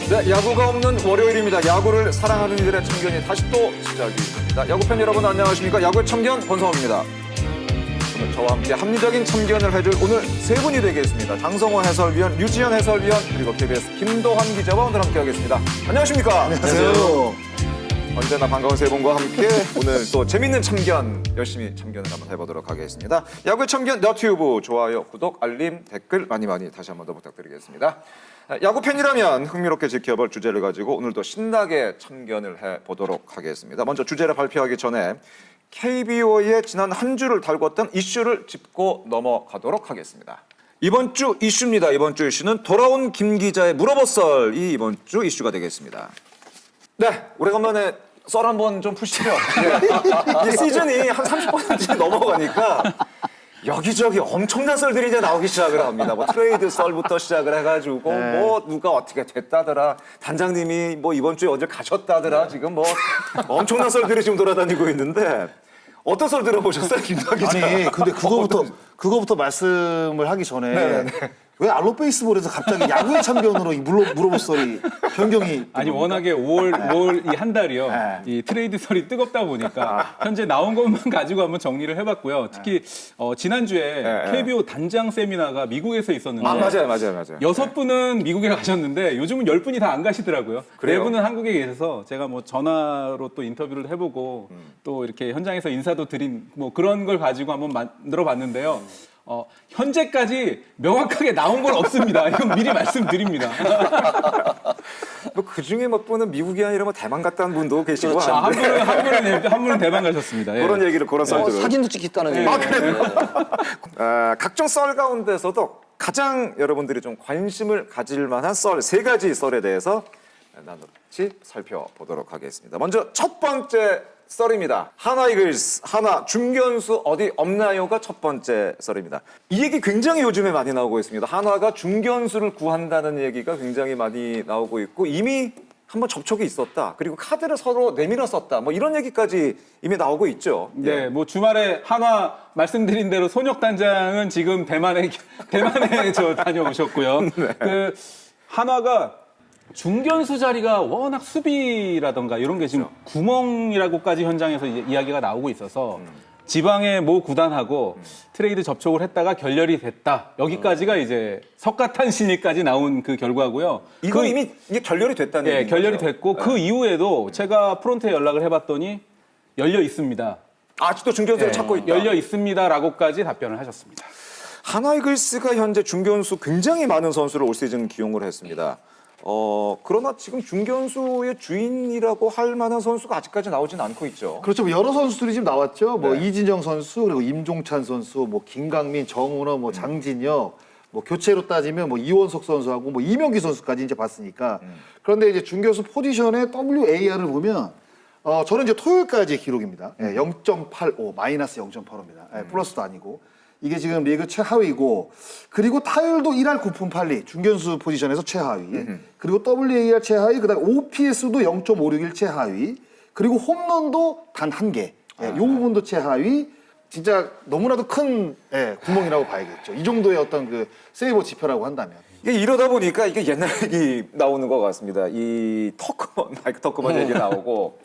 네, 야구가 없는 월요일입니다. 야구를 사랑하는 이들의 참견이 다시 또 시작이 됩니다. 야구팬 여러분 안녕하십니까? 야구의 참견 권성호입니다. 오늘 저와 함께 합리적인 참견을 해줄 오늘 세 분이 되겠습니다. 장성호 해설위원, 류지현 해설위원, 그리고 KBS 김도환 기자와 오늘 함께하겠습니다. 안녕하십니까? 안녕하세요. 언제나 반가운 세 분과 함께 오늘 또 재밌는 참견, 열심히 참견을 한번 해보도록 하겠습니다. 야구의 참견 너튜브 좋아요, 구독, 알림, 댓글 많이 다시 한번 더 부탁드리겠습니다. 야구 팬이라면 흥미롭게 지켜볼 주제를 가지고 오늘도 신나게 참견을 해보도록 하겠습니다. 먼저 주제를 발표하기 전에 KBO의 지난 한 주를 달궜던 이슈를 짚고 넘어가도록 하겠습니다. 이번 주 이슈입니다. 이번 주 이슈는 돌아온 김 기자의 물어보썰이 이번 주 이슈가 되겠습니다. 네, 오래간만에 썰 한번 좀 푸시죠. 네. 이 시즌이 한 30% 넘어가니까 여기저기 엄청난 썰들이 이제 나오기 시작을 합니다. 뭐 트레이드 썰부터 시작을 해가지고 뭐 누가 어떻게 됐다더라, 단장님이 뭐 이번 주에 어딜 가셨다더라, 지금 뭐 엄청난 썰들이 지금 돌아다니고 있는데 어떤 썰 들어보셨어요, 김도환 기자? 아니 근데 그거부터 말씀을 하기 전에 왜 알로 베이스볼에서 갑자기 야구의 참견으로 물어볼 썰이 변경이 아니 워낙에 5월 이 한 달이요. 이 트레이드 썰이 뜨겁다 보니까 현재 나온 것만 가지고 한번 정리를 해봤고요. 특히 지난주에 KBO 단장 세미나가 미국에서 있었는데 맞아요. 6분은 미국에 가셨는데 요즘은 10분이 다 안 가시더라고요. 그래요? 4분은 한국에 계셔서 제가 뭐 전화로 또 인터뷰를 해보고 또 이렇게 현장에서 인사도 드린 뭐 그런 걸 가지고 한번 만들어 봤는데요. 현재까지 명확하게 나온 건 없습니다. 이건 미리 말씀드립니다. 뭐 그중에 몇 분은 미국이 아니라 뭐 대만 갔다는 분도 계시고 그렇죠. 한데 한 분은 대만 가셨습니다. 예. 그런 얘기를, 그런 썰들을. 사진도 찍겠다는 얘기. 그래요? 각종 썰 가운데서도 가장 여러분들이 좀 관심을 가질 만한 썰, 세 가지 썰에 대해서 나눠치 살펴보도록 하겠습니다. 먼저 첫 번째 썰입니다. 하나 이글스, 하나 중견수 어디 없나요가 첫 번째 썰입니다. 이 얘기 굉장히 요즘에 많이 나오고 있습니다. 한화가 중견수를 구한다는 얘기가 굉장히 많이 나오고 있고 이미 한번 접촉이 있었다. 그리고 카드를 서로 내밀어 썼다. 뭐 이런 얘기까지 이미 나오고 있죠. 네, 뭐 주말에 한화 말씀드린 대로 손혁 단장은 지금 대만에 저 다녀오셨고요. 그 한화가 중견수 자리가 워낙 수비라던가 이런 게 지금 구멍이라고까지 현장에서 이야기가 나오고 있어서 지방의 모 구단하고 트레이드 접촉을 했다가 결렬이 됐다. 여기까지가 이제 석가탄신일까지 나온 그 결과고요. 이거 이미 이게 결렬이 됐다는 예, 얘기죠. 결렬이 됐고 그 이후에도 제가 프론트에 연락을 해봤더니 열려 있습니다. 아직도 중견수를 찾고 있다. 열려 있습니다라고까지 답변을 하셨습니다. 하나 이글스가 현재 중견수 굉장히 많은 선수를 올 시즌 기용을 했습니다. 그러나 지금 중견수의 주인이라고 할 만한 선수가 아직까지 나오진 않고 있죠. 그렇죠. 뭐 여러 선수들이 지금 나왔죠. 뭐 네. 이진영 선수, 그리고 임종찬 선수, 뭐 김강민, 정은호, 뭐 장진혁, 뭐 교체로 따지면 뭐 이원석 선수하고 뭐 이명기 선수까지 이제 봤으니까. 그런데 이제 중견수 포지션의 WAR을 보면 저는 이제 토요일까지의 기록입니다. 0.85 마이너스 0.85입니다. 플러스도 아니고. 이게 지금 리그 최하위고, 그리고 타율도 1할 9푼 8리, 중견수 포지션에서 최하위, 그리고 WAR 최하위, 그 다음에 OPS도 0.561 최하위, 그리고 홈런도 단 1개, 이 부분도 최하위. 진짜 너무나도 큰 구멍이라고 봐야겠죠. 이 정도의 어떤 그 세이버 지표라고 한다면. 이게 이러다 보니까 이게 옛날 얘기 나오는 것 같습니다. 이 마이크 터크먼 얘기 나오고,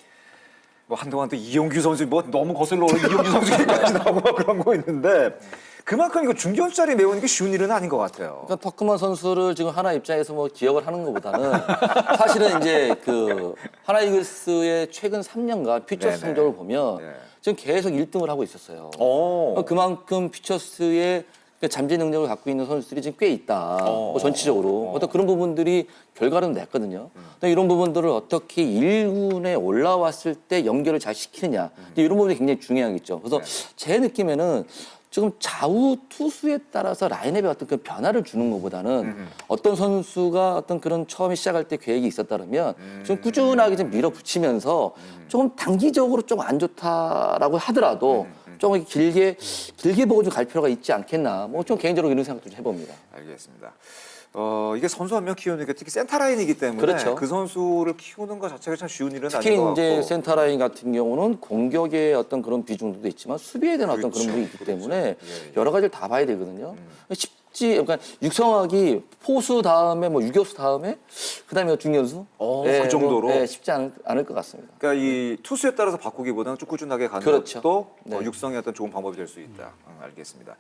뭐 한동안 또 이용규 선수 뭐 너무 거슬러 오는 이용규 선수 얘기까지 나오고 막 그런 거 있는데 그만큼 이거 중견수 자리 메우는 게 쉬운 일은 아닌 것 같아요. 그러니까 터크먼 선수를 지금 하나 입장에서 뭐 기억을 하는 것보다는 사실은 이제 그 하나 이글스의 최근 3년간 퓨처스 성적을 보면 지금 계속 1등을 하고 있었어요. 그만큼 퓨처스의 잠재 능력을 갖고 있는 선수들이 지금 꽤 있다. 뭐 전체적으로 어떤 그런 부분들이 결과는 냈거든요. 근데 이런 부분들을 어떻게 1군에 올라왔을 때 연결을 잘 시키느냐, 이런 부분이 굉장히 중요하겠죠. 그래서 제 느낌에는 지금 좌우 투수에 따라서 라인업에 어떤 그 변화를 주는 것보다는 어떤 선수가 어떤 그런 처음에 시작할 때 계획이 있었다면 좀 꾸준하게 좀 밀어붙이면서 조금 단기적으로 좀 안 좋다라고 하더라도 좀 길게 보고 좀 갈 필요가 있지 않겠나. 뭐 좀 개인적으로 이런 생각도 좀 해봅니다. 알겠습니다. 이게 선수 한 명 키우는 게 특히 센터 라인이기 때문에 그렇죠. 그 선수를 키우는 것 자체가 참 쉬운 일은 특히 아닌 것 같고. 이제 센터 라인 같은 경우는 공격의 어떤 그런 비중도 있지만 수비에 대한 어떤 그런 부분이 있기 때문에 여러 가지를 다 봐야 되거든요. 그러니까 육성하기 포수 다음에 뭐 유격수 다음에 그다음에 중견수. 그 정도로? 네, 쉽지 않을 것 같습니다. 그러니까 이 투수에 따라서 바꾸기보다는 좀 꾸준하게 가는 그렇죠. 것도 네. 육성의 어떤 좋은 방법이 될 수 있다. 알겠습니다.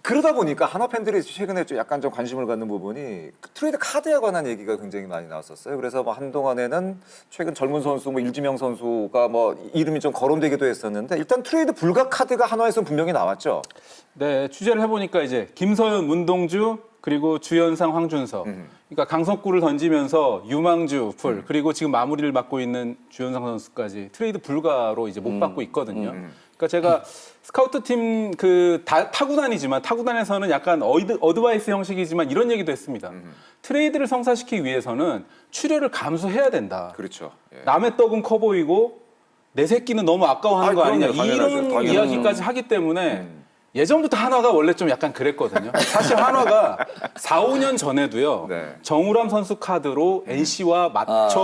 그러다 보니까 한화 팬들이 최근에 좀 약간 좀 관심을 갖는 부분이 그 트레이드 카드에 관한 얘기가 굉장히 많이 나왔었어요. 그래서 뭐 한동안에는 최근 젊은 선수 뭐 일지명 선수가 뭐 이름이 좀 거론되기도 했었는데 일단 트레이드 불가 카드가 한화에서는 분명히 나왔죠. 네, 취재를 해보니까 이제 김서현, 문동주 그리고 주현상, 황준서. 그러니까 강석구를 던지면서 유망주, 풀 그리고 지금 마무리를 맡고 있는 주현상 선수까지 트레이드 불가로 이제 못 받고 있거든요. 그러니까 제가 스카우트 팀 타구단이지만 타구단에서는 약간 어드바이스 형식이지만 이런 얘기도 했습니다. 트레이드를 성사시키기 위해서는 출혈을 감수해야 된다. 그렇죠. 예. 남의 떡은 커 보이고 내 새끼는 너무 아까워하는 아이, 거 아니냐 그럼요. 이런 당연하죠. 이야기까지 하기 때문에 예전부터 한화가 원래 좀 약간 그랬거든요. 사실 한화가 4, 5년 전에도요. 네. 정우람 선수 카드로 NC와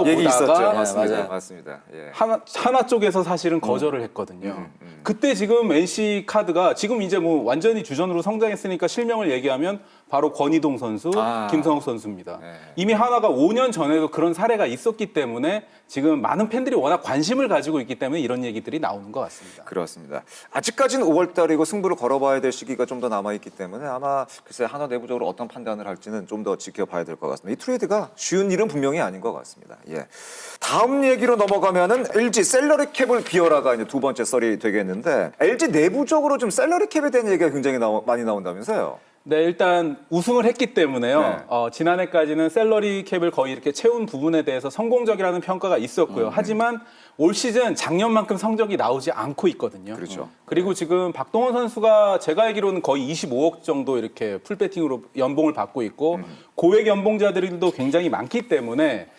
얘기 있었죠. 맞춰보다가 맞습니다. 맞아요. 맞습니다. 예. 하나 쪽에서 사실은 거절을 했거든요. 그때 지금 NC 카드가 지금 이제 뭐 완전히 주전으로 성장했으니까 실명을 얘기하면 바로 권희동 선수, 김성욱 선수입니다. 네. 이미 한화가 5년 전에도 그런 사례가 있었기 때문에 지금 많은 팬들이 워낙 관심을 가지고 있기 때문에 이런 얘기들이 나오는 것 같습니다. 그렇습니다. 아직까지는 5월달이고 승부를 걸어봐야 될 시기가 좀 더 남아있기 때문에 아마 글쎄 한화 내부적으로 어떤 판단을 할지는 좀 더 지켜봐야 될 것 같습니다. 이 트레이드가 쉬운 일은 분명히 아닌 것 같습니다. 예. 다음 얘기로 넘어가면은 LG 셀러리 캡을 비워라가 이제 두 번째 썰이 되겠는데 LG 내부적으로 좀 셀러리 캡에 대한 얘기가 굉장히 많이 나온다면서요? 네, 일단 우승을 했기 때문에요. 네. 지난해까지는 셀러리 캡을 거의 이렇게 채운 부분에 대해서 성공적이라는 평가가 있었고요. 하지만 올 시즌 작년만큼 성적이 나오지 않고 있거든요. 그렇죠. 그리고 지금 박동원 선수가 제가 알기로는 거의 25억 정도 이렇게 풀배팅으로 연봉을 받고 있고 고액 연봉자들도 굉장히 많기 때문에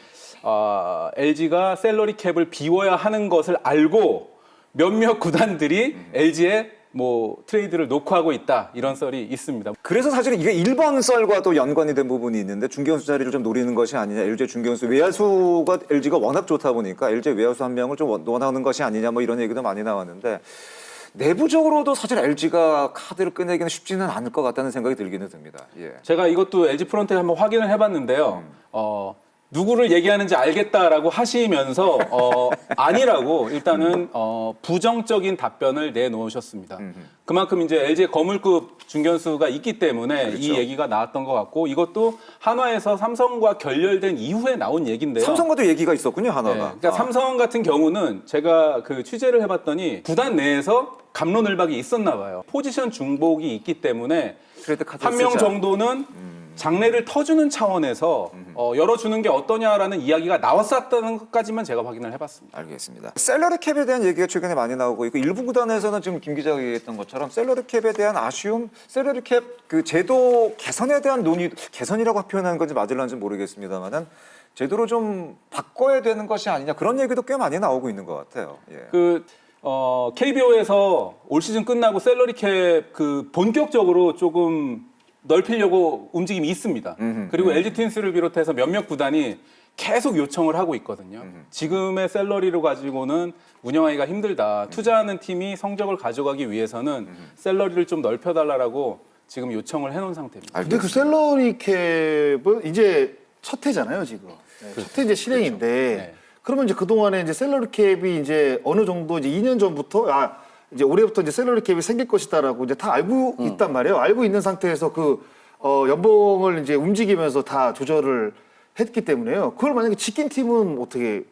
LG가 셀러리 캡을 비워야 하는 것을 알고 몇몇 구단들이 LG에 뭐 트레이드를 녹화하고 있다 이런 썰이 있습니다. 그래서 사실은 이게 1번 썰과도 연관이 된 부분이 있는데 중견수 자리를 좀 노리는 것이 아니냐. LG 중견수 외야수가 LG가 워낙 좋다 보니까 LG 외야수 한 명을 좀 원하는 것이 아니냐 뭐 이런 얘기도 많이 나왔는데 내부적으로도 사실 LG가 카드를 꺼내기는 쉽지는 않을 것 같다는 생각이 들기는 듭니다. 예. 제가 이것도 LG 프론트에 한번 확인을 해봤는데요. 누구를 얘기하는지 알겠다라고 하시면서 아니라고 일단은 부정적인 답변을 내놓으셨습니다. 그만큼 이제 LG의 거물급 중견수가 있기 때문에 그렇죠. 이 얘기가 나왔던 것 같고 이것도 한화에서 삼성과 결렬된 이후에 나온 얘기인데요. 삼성과도 얘기가 있었군요, 하나가. 네, 그러니까 삼성 같은 경우는 제가 그 취재를 해봤더니 구단 내에서 갑론을박이 있었나 봐요. 포지션 중복이 있기 때문에 트레이드 카드 한 명 정도는 장래를 터주는 차원에서 열어주는 게 어떠냐라는 이야기가 나왔었다는 것까지만 제가 확인을 해봤습니다. 알겠습니다. 샐러리 캡에 대한 얘기가 최근에 많이 나오고 있고 일부 구단에서는 지금 김 기자가 얘기했던 것처럼 샐러리 캡에 대한 아쉬움, 샐러리 캡 그 제도 개선에 대한 논의, 개선이라고 표현하는 건지 맞을런지 모르겠습니다만은 제도로 좀 바꿔야 되는 것이 아니냐 그런 얘기도 꽤 많이 나오고 있는 것 같아요. 예. KBO에서 올 시즌 끝나고 샐러리 캡 본격적으로 조금 넓히려고 움직임이 있습니다. 그리고 LG 트윈스를 비롯해서 몇몇 구단이 계속 요청을 하고 있거든요. 지금의 샐러리로 가지고는 운영하기가 힘들다. 투자하는 팀이 성적을 가져가기 위해서는 샐러리를 좀 넓혀달라고 지금 요청을 해놓은 상태입니다. 근데 그 셀러리 캡은 이제 첫 해잖아요, 지금. 첫 해 이제 실행인데. 네. 그러면 이제 그동안에 이제 셀러리 캡이 이제 어느 정도 이제 2년 전부터 이제 올해부터 이제 셀러리 캡이 생길 것이다라고 이제 다 알고 있단 말이에요. 알고 있는 상태에서 연봉을 이제 움직이면서 다 조절을 했기 때문에요. 그걸 만약에 지킨 팀은 어떻게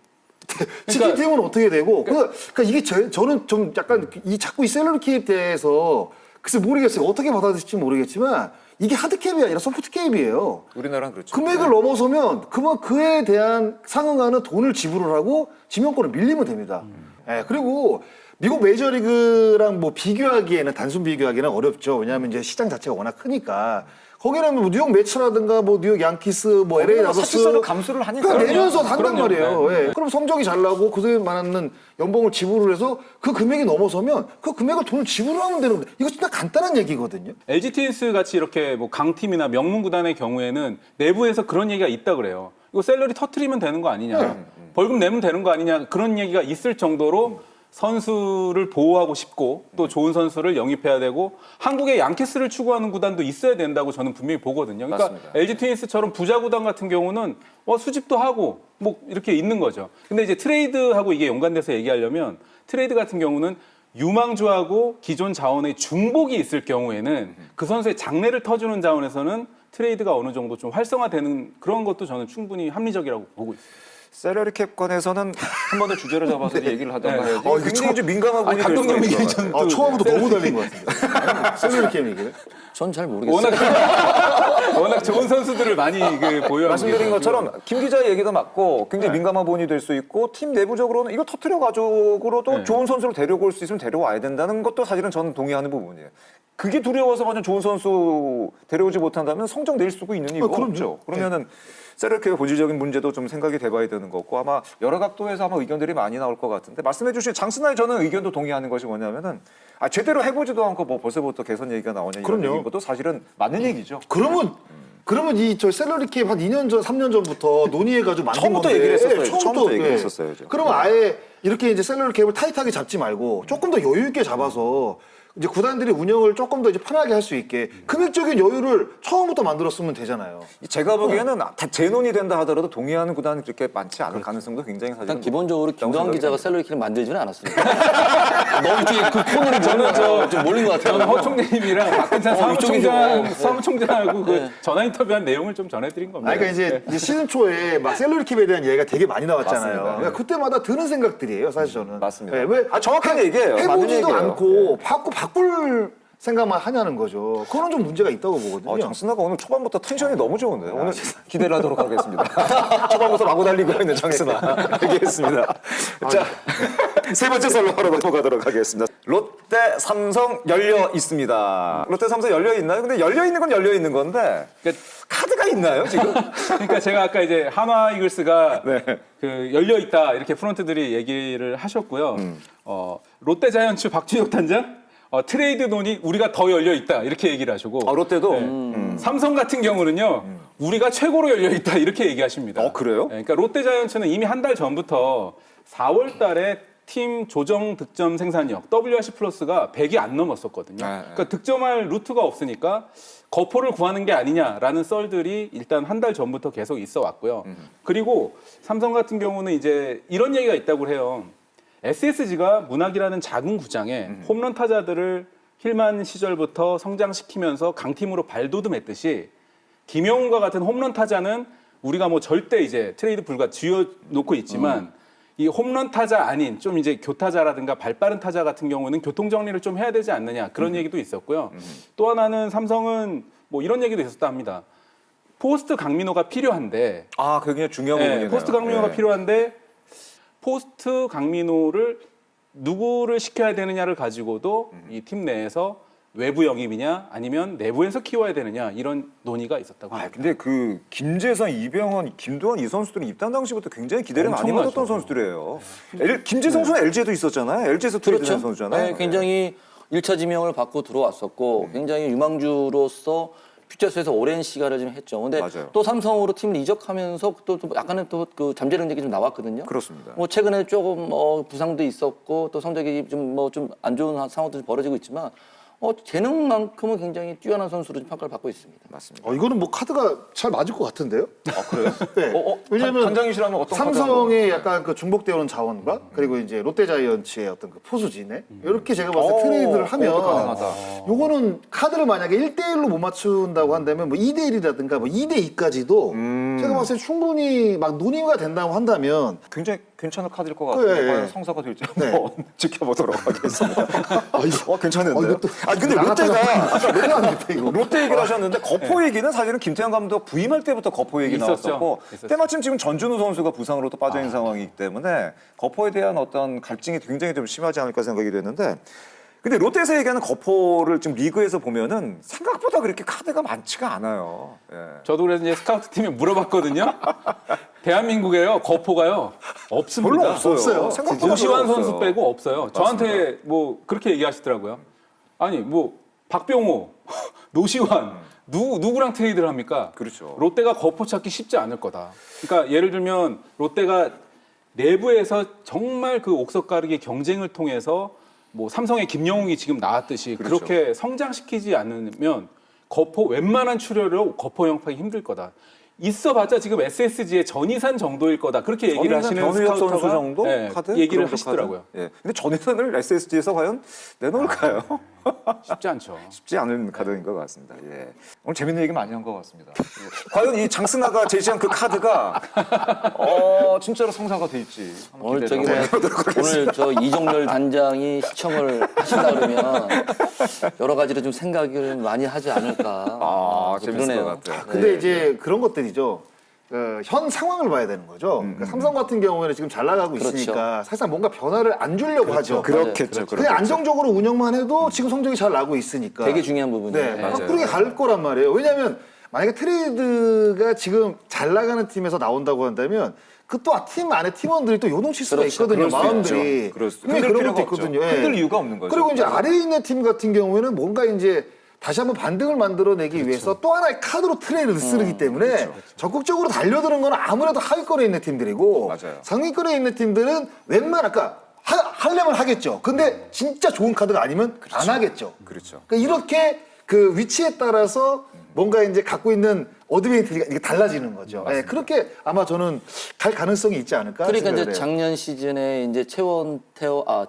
지킨 팀은 어떻게 되고 그러니까 이게 저는 좀 약간 자꾸 이 셀러리 캡에 대해서 글쎄 모르겠어요. 어떻게 받아들일지 모르겠지만 이게 하드 캡이 아니라 소프트 캡이에요. 우리나라는 그렇죠. 금액을 넘어서면 그에 대한 상응하는 돈을 지불을 하고 지명권을 밀리면 됩니다. 예, 그리고 미국 메이저리그랑 뭐 비교하기에는 단순 비교하기는 어렵죠. 왜냐하면 이제 시장 자체가 워낙 크니까. 거기는 뭐 뉴욕 매츠라든가 뭐 뉴욕 양키스 뭐 LA 다저스 사실상 감수를 하니까 내면서 한단 그럼요. 말이에요. 네. 예. 그럼 성적이 잘 나고 그에 맞는 연봉을 지불을 해서 그 금액이 넘어서면 그 금액을 돈을 지불을 하면 되는 건데 이거 진짜 간단한 얘기거든요. LG 트윈스 같이 이렇게 뭐 강팀이나 명문 구단의 경우에는 내부에서 그런 얘기가 있다 그래요. 이거 샐러리 터트리면 되는 거 아니냐. 벌금 내면 되는 거 아니냐. 그런 얘기가 있을 정도로 선수를 보호하고 싶고 또 좋은 선수를 영입해야 되고 한국의 양키스를 추구하는 구단도 있어야 된다고 저는 분명히 보거든요. 그러니까 맞습니다. LG 트윈스처럼 부자 구단 같은 경우는 수집도 하고 뭐 이렇게 있는 거죠. 근데 이제 트레이드하고 이게 연관돼서 얘기하려면 트레이드 같은 경우는 유망주하고 기존 자원의 중복이 있을 경우에는 그 선수의 장래를 터주는 자원에서는 트레이드가 어느 정도 좀 활성화되는 그런 것도 저는 충분히 합리적이라고 보고 있습니다. 셀러리 캡건에서는 한 번 더 주제를 잡아서 얘기를 하던가 네. 해야지. 굉장히 좀 민감한 부분이 될 수가 감독님 있어요. 얘기 좀 처음부터 너무 달린 것 같은데. 셀룰 게임 얘기를. 전 잘 모르겠어요. 워낙 좋은 선수들을 많이 보유하고 말씀드린 계셔가지고. 것처럼 김 기자의 얘기도 맞고 굉장히 민감한 부분이 될 수 있고 팀 내부적으로는 이거 터트려 가지고도 좋은 선수를 데려올 수 있으면 데려와야 된다는 것도 사실은 저는 동의하는 부분이에요. 그게 두려워서 만약 좋은 선수 데려오지 못한다면 성적 낼 수가 있는 이유가 그럼요. 없죠. 그러면은 세르케의 본질적인 문제도 좀 생각이 돼봐야 되는 거고 아마 여러 각도에서 아마 의견들이 많이 나올 것 같은데 말씀해주신 장스나의 저는 의견도 동의하는 것이 뭐냐면은 제대로 해보지도 않고 뭐 벌써부터 개선 얘기가 나오냐 이런 그럼요. 얘기인 것도 사실은 맞는 얘기죠. 그러면 저 셀러리 캡 한 2년 전, 3년 전부터 논의해가지고 만든 처음부터 건데. 얘기를 했었어요. 처음부터, 처음부터 얘기를 예. 했었어요. 그러면 아예 이렇게 이제 셀러리 캡을 타이트하게 잡지 말고 조금 더 여유 있게 잡아서 이제 구단들이 운영을 조금 더 이제 편하게 할 수 있게 금액적인 여유를 처음부터 만들었으면 되잖아요. 제가 보기에는 다 재논이 된다 하더라도 동의하는 구단은 그렇게 많지 않을 가능성도 굉장히 사실은 일단 기본적으로 김광 생각이 기자가 듭니다. 셀러리 킬을 만들지는 않았습니다. 너무 뒤에 그 코너를 저는 좀 몰린 것 같아요. 저는 허총재님이랑 박근찬 이쪽이죠. 사무총장하고 그 네. 전화 인터뷰한 내용을 좀 전해드린 겁니다. 그러니까 이제 시즌 초에 막 셀러리 캡에 대한 얘기가 되게 많이 나왔잖아요. 맞습니다. 그러니까 그때마다 드는 생각들이에요, 사실 저는. 맞습니다. 예, 왜 정확한 얘기예요. 맞는 해보지도 얘기예요. 않고 바꿀 생각만 하냐는 거죠. 그거는 좀 문제가 있다고 보거든요. 장스나가 오늘 초반부터 텐션이 너무 좋은데요. 오늘 기대를 하도록 하겠습니다. 초반부터 마구 달리고 있는 장스나 얘기했습니다. 자, 세 번째 설로 바로 넘어가도록 하겠습니다. 롯데, 삼성 열려 있습니다. 롯데, 삼성 열려 있나요? 근데 열려 있는 건 열려 있는 건데 그러니까, 카드가 있나요 지금? 그러니까 제가 아까 이제 한화 이글스가 네. 그 열려 있다 이렇게 프런트들이 얘기를 하셨고요. 롯데 자이언츠 박준혁 단장 트레이드 논의 우리가 더 열려 있다 이렇게 얘기를 하시고 롯데도. 삼성 같은 경우는요 우리가 최고로 열려 있다 이렇게 얘기하십니다. 그래요? 네, 그러니까 롯데 자이언츠는 이미 한 달 전부터 4월달에 팀 조정 득점 생산력 WRC 플러스가 100이 안 넘었었거든요. 그러니까 득점할 루트가 없으니까 거포를 구하는 게 아니냐라는 썰들이 일단 한 달 전부터 계속 있어 왔고요. 그리고 삼성 같은 경우는 이제 이런 얘기가 있다고 해요. SSG가 문학이라는 작은 구장에 홈런 타자들을 힐만 시절부터 성장시키면서 강팀으로 발돋움했듯이 김영훈과 같은 홈런 타자는 우리가 뭐 절대 이제 트레이드 불가 쥐어놓고 있지만 이 홈런 타자 아닌 좀 이제 교타자라든가 발빠른 타자 같은 경우는 교통 정리를 좀 해야 되지 않느냐 그런 얘기도 있었고요. 또 하나는 삼성은 뭐 이런 얘기도 있었다 합니다. 포스트 강민호가 필요한데 굉장히 중요한 부분이네요. 포스트 강민호가 필요한데 포스트 강민호를 누구를 시켜야 되느냐를 가지고도 이 팀 내에서 외부 영입이냐 아니면 내부에서 키워야 되느냐 이런 논의가 있었다고 합니다. 근데 그 김재선, 이병헌, 김도환 이 선수들은 입단 당시부터 굉장히 기대를 많이 엄청나죠. 받았던 선수들이에요. 김재성 선수는 LG에도 있었잖아요. LG에서 트레이드된 선수잖아요. 네, 굉장히 1차 지명을 받고 들어왔었고 굉장히 유망주로서 퓨처스에서 오랜 시간을 좀 했죠. 근데 맞아요. 또 삼성으로 팀을 이적하면서 또 약간은 또 그 잠재력 얘기 좀 나왔거든요. 그렇습니다. 뭐 최근에 조금 부상도 있었고 또 성적이 좀 좀 안 좋은 상황도 벌어지고 있지만 재능만큼은 굉장히 뛰어난 선수로 좀 평가를 받고 있습니다. 맞습니다. 이거는 뭐 카드가 잘 맞을 것 같은데요? 그래요? 네. 왜냐면 단장이시라면 어떤 삼성의 약간 그 중복되어 오는 자원과 그리고 이제 롯데자이언츠의 어떤 그 포수진에 이렇게 제가 봤을 때 트레이드를 하면 가능하다. 요거는 카드를 만약에 1대1로 못 맞춘다고 한다면 뭐 2대1이라든가 뭐 2대2까지도 제가 봤을 때 충분히 막 논의가 된다고 한다면 굉장히 괜찮은 카드일 것 같아요. 네. 과연 성사가 될지 한번 지켜보도록 하겠습니다. 괜찮은데요? 이것도 근데 롯데가 이거. 롯데 얘기를 하셨는데 거포 얘기는 사실은 김태형 감독 부임할 때부터 거포 얘기 있었죠. 나왔었고 있었죠. 때마침 지금 전준우 선수가 부상으로 또 빠져있는 상황이기 때문에 거포에 대한 어떤 갈증이 굉장히 좀 심하지 않을까 생각이 되는데 근데 롯데에서 얘기하는 거포를 지금 리그에서 보면은 생각보다 그렇게 카드가 많지가 않아요. 예. 저도 그래서 이제 스카우트 팀에 물어봤거든요. 대한민국에요 거포가요 없습니다. 별로 없어요. 생각보다 노시환 별로 선수 없어요. 빼고 없어요. 저한테 뭐 그렇게 얘기하시더라고요. 아니 뭐 박병호, 노시환 누구랑 트레이드를 합니까? 그렇죠. 롯데가 거포 찾기 쉽지 않을 거다. 그러니까 예를 들면 롯데가 내부에서 정말 그 옥석가르기 경쟁을 통해서 뭐 삼성의 김영웅이 지금 나왔듯이 그렇죠. 그렇게 성장시키지 않으면 웬만한 출혈로 거포 영입하기 힘들 거다. 있어봤자 지금 SSG의 전희산 정도일 거다. 그렇게 얘기를 하시는 변우혁 선수 스카우터가 정도 네, 카드 얘기를 그 정도 하시더라고요. 카드? 예. 근데 전희산을 SSG에서 과연 내놓을까요? 쉽지 않죠. 쉽지 않은 카드인 것 같습니다. 예. 오늘 재밌는 얘기 많이 한 것 같습니다. 예. 과연 이 장스나가 제시한 그 카드가 진짜로 성사가 될지 한번 오늘 저기 기대를 뭐, 해보도록 하겠습니다. 오늘 저 이종렬 단장이 시청을 하신다 그러면 여러 가지로 좀 생각을 많이 하지 않을까. 재밌을 그러네요. 것 같아요. 근데 이제 그런 것들이죠. 현 상황을 봐야 되는 거죠. 그러니까 삼성 같은 경우에는 지금 잘 나가고 그렇죠. 있으니까 사실상 뭔가 변화를 안 주려고 하죠. 그렇겠죠. 그냥 안정적으로 운영만 해도 지금 성적이 잘 나고 있으니까. 되게 중요한 부분이에요. 네, 맞아요. 그렇게 갈 거란 말이에요. 왜냐하면 만약에 트레이드가 지금 잘 나가는 팀에서 나온다고 한다면 그 또 팀 안에 팀원들이 또 요동칠 수가 그렇죠. 있거든요. 그럴 수 마음들이. 있죠. 그럴 수- 분명히 흔들 그런 것도 필요가 있거든요. 없죠. 예. 흔들 이유가 없는 거죠. 그리고 이제 아래에 있는 팀 같은 경우에는 뭔가 이제 다시 한번 반등을 만들어내기 위해서 또 하나의 카드로 트레이드를 쓰기 때문에 적극적으로 달려드는 건 아무래도 하위권에 있는 팀들이고 맞아요. 상위권에 있는 팀들은 웬만하니까 하려면 하겠죠. 근데 진짜 좋은 카드가 아니면 안 하겠죠. 그렇죠. 그러니까 이렇게 그 위치에 따라서 뭔가 이제 갖고 있는 어드밴티지가 이게 달라지는 거죠. 예, 그렇게 아마 저는 갈 가능성이 있지 않을까. 그러니까 생각을 이제 해요. 작년 시즌에 이제 채원태와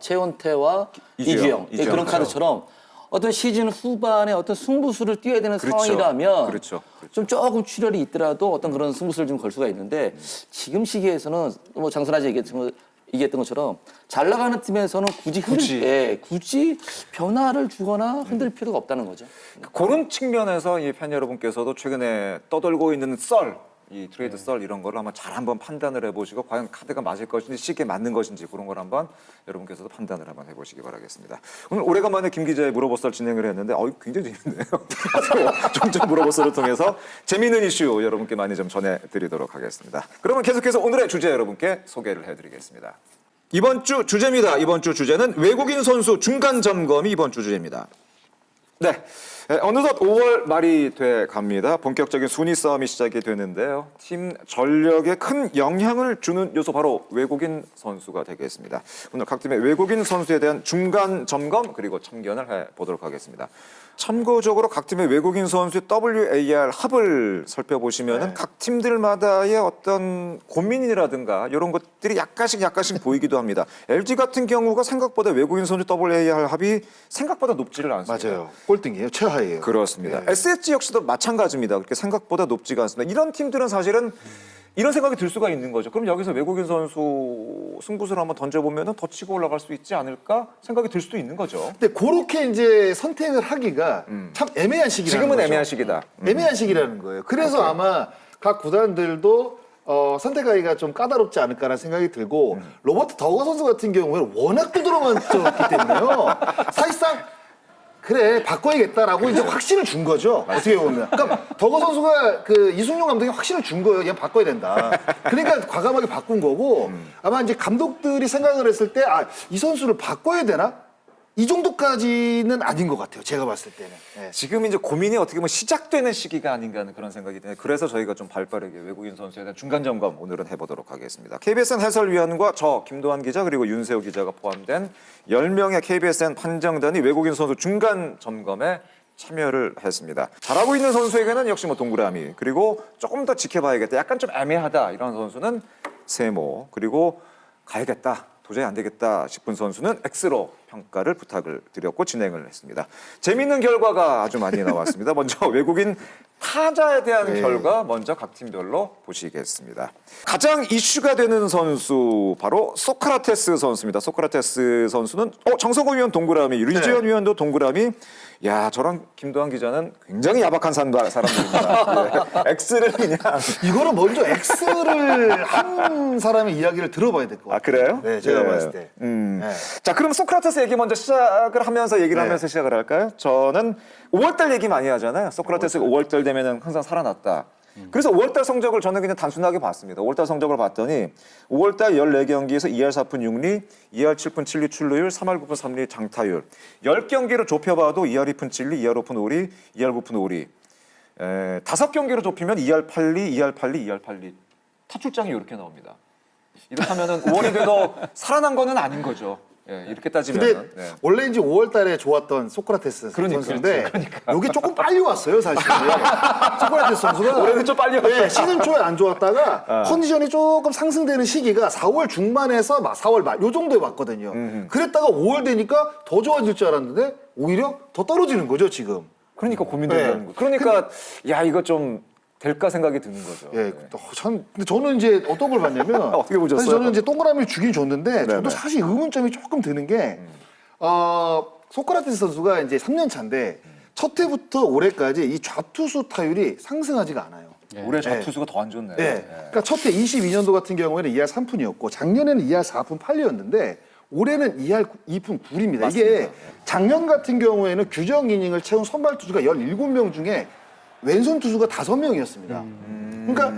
이주영. 이주영 그런 카드처럼 어떤 시즌 후반에 어떤 승부수를 뛰어야 되는 그렇죠. 상황이라면 그렇죠. 좀 조금 출혈이 있더라도 어떤 그런 승부수를 좀 걸 수가 있는데 지금 시기에서는 뭐 장선아지 얘기했던 것처럼 잘 나가는 팀에서는 굳이 변화를 주거나 흔들 필요가 없다는 거죠. 그런 측면에서 이 팬 여러분께서도 최근에 떠돌고 있는 이 트레이드 썰 이런 거를 한번 잘 한번 판단을 해보시고 과연 카드가 맞을 것인지 시기에 맞는 것인지 그런 걸 한번 여러분께서도 판단을 한번 해보시기 바라겠습니다. 오늘 오래간만에 김 기자의 물어보썰 진행을 했는데 굉장히 재밌네요. 종종 물어보썰을 통해서 재미있는 이슈 여러분께 많이 좀 전해드리도록 하겠습니다. 그러면 계속해서 오늘의 주제 여러분께 소개를 해드리겠습니다. 이번 주 주제입니다. 이번 주 주제는 외국인 선수 중간 점검이 이번 주 주제입니다. 네. 어느덧 5월 말이 돼 갑니다. 본격적인 순위 싸움이 시작이 되는데요. 팀 전력에 큰 영향을 주는 요소 바로 외국인 선수가 되겠습니다. 오늘 각 팀의 외국인 선수에 대한 중간 점검 그리고 참견을 해보도록 하겠습니다. 참고적으로 각 팀의 외국인 선수의 WAR 합을 살펴보시면 각 팀들마다의 어떤 고민이라든가 이런 것들이 약간씩 보이기도 합니다. LG 같은 경우가 생각보다 외국인 선수 WAR 합이 생각보다 높지를 않습니다. 맞아요. 꼴등이에요. 최하예요. 그렇습니다. 네. SSG 역시도 마찬가지입니다. 그렇게 생각보다 높지가 않습니다. 이런 팀들은 사실은 이런 생각이 들 수가 있는 거죠. 그럼 여기서 외국인 선수 승부수를 한번 던져보면 더 치고 올라갈 수 있지 않을까 생각이 들 수도 있는 거죠. 근데 그렇게 이제 선택을 하기가 참 애매한 시기라는 지금은 거죠. 애매한 시기다. 애매한 시기라는 거예요. 그래서 아마 각 구단들도 선택하기가 좀 까다롭지 않을까라는 생각이 들고 로버트 더거 선수 같은 경우에는 워낙 두드러맞았기 때문에요. 사실상 그래 바꿔야겠다라고 이제 확신을 준 거죠. 어떻게 보면. 그러니까 더거 선수가 그 이승용 감독이 확신을 준 거예요. 얘 바꿔야 된다. 그러니까 과감하게 바꾼 거고 아마 이제 감독들이 생각을 했을 때 이 선수를 바꿔야 되나? 이 정도까지는 아닌 것 같아요. 제가 봤을 때는. 예. 지금 이제 고민이 어떻게 보면 시작되는 시기가 아닌가 하는 그런 생각이 드네요. 그래서 저희가 좀 발빠르게 외국인 선수에 대한 중간 점검 오늘은 해보도록 하겠습니다. KBSN 해설위원과 저 김도환 기자 그리고 윤세호 기자가 포함된 10명의 KBSN 판정단이 외국인 선수 중간 점검에 참여를 했습니다. 잘하고 있는 선수에게는 역시 뭐 동그라미 그리고 조금 더 지켜봐야겠다. 약간 좀 애매하다 이런 선수는 세모 그리고 가야겠다. 도저히 안 되겠다 싶은 선수는 X로 평가를 부탁을 드렸고 진행을 했습니다. 재미있는 결과가 아주 많이 나왔습니다. 먼저 외국인 타자에 대한 결과 먼저 각 팀별로 보시겠습니다. 가장 이슈가 되는 선수 바로 소크라테스 선수입니다. 소크라테스 선수는 정성호 위원 동그라미, 류지현 위원도 동그라미. 야, 저랑 김도환 기자는 굉장히 야박한 사람들입니다. 네. X를 그냥. 이거는 먼저 X를 한 사람의 이야기를 들어봐야 될 것 같아요. 아, 그래요? 네, 제가 봤을 때. 네. 자, 그럼 소크라테스 얘기 먼저 시작을 하면서 얘기를 하면서 시작을 할까요? 저는 5월달 얘기 많이 하잖아요. 소크라테스가 5월달 되면은 항상 살아났다. 그래서 5월달 성적을 저는 그냥 단순하게 봤습니다. 5월달 성적을 봤더니 5월달 14경기에서 2할 4푼 6리, 2할 7푼 7리 출루율, 3할 9푼 3리 장타율. 10경기로 좁혀봐도 2할 2푼 7리, 2할 5푼 5리, 2할 9푼 5리. 5경기로 좁히면 2할 8리, 2할 8리, 2할 8리. 타출장이 이렇게 나옵니다. 이렇다면은 5월이 돼도 살아난 거는 아닌 거죠. 예, 이렇게 따지면. 근데 원래 이제 5월 달에 좋았던 소크라테스 선수인데 여기 조금 빨리 왔어요, 사실. 소크라테스 선수가 올해는 좀 빨리 왔다. 네, 시즌 초에 안 좋았다가 컨디션이 조금 상승되는 시기가 4월 중반에서 4월 말 요 정도에 왔거든요. 그랬다가 5월 되니까 더 좋아질 줄 알았는데 오히려 더 떨어지는 거죠, 지금. 그러니까 고민된다는 거. 그러니까 야 이거 좀 될까 생각이 드는 거죠. 예, 참. 근데 저는 이제 어떤 걸 봤냐면 어떻게 보셨어요? 사실 저는 이제 동그라미를 주긴 줬는데 네네. 저도 사실 의문점이 조금 드는 게 소크라테스 선수가 이제 3년 차인데 첫 해부터 올해까지 이 좌투수 타율이 상승하지가 않아요. 올해 좌투수가 더 안 좋네요. 네. 그러니까 첫 해 22년도 같은 경우에는 2할 3푼이었고 작년에는 2할 4푼 8리였는데 올해는 2할 2푼 9리입니다. 맞습니다. 이게 작년 같은 경우에는 규정 이닝을 채운 선발 투수가 17명 중에 왼손 투수가 5명이었습니다. 그러니까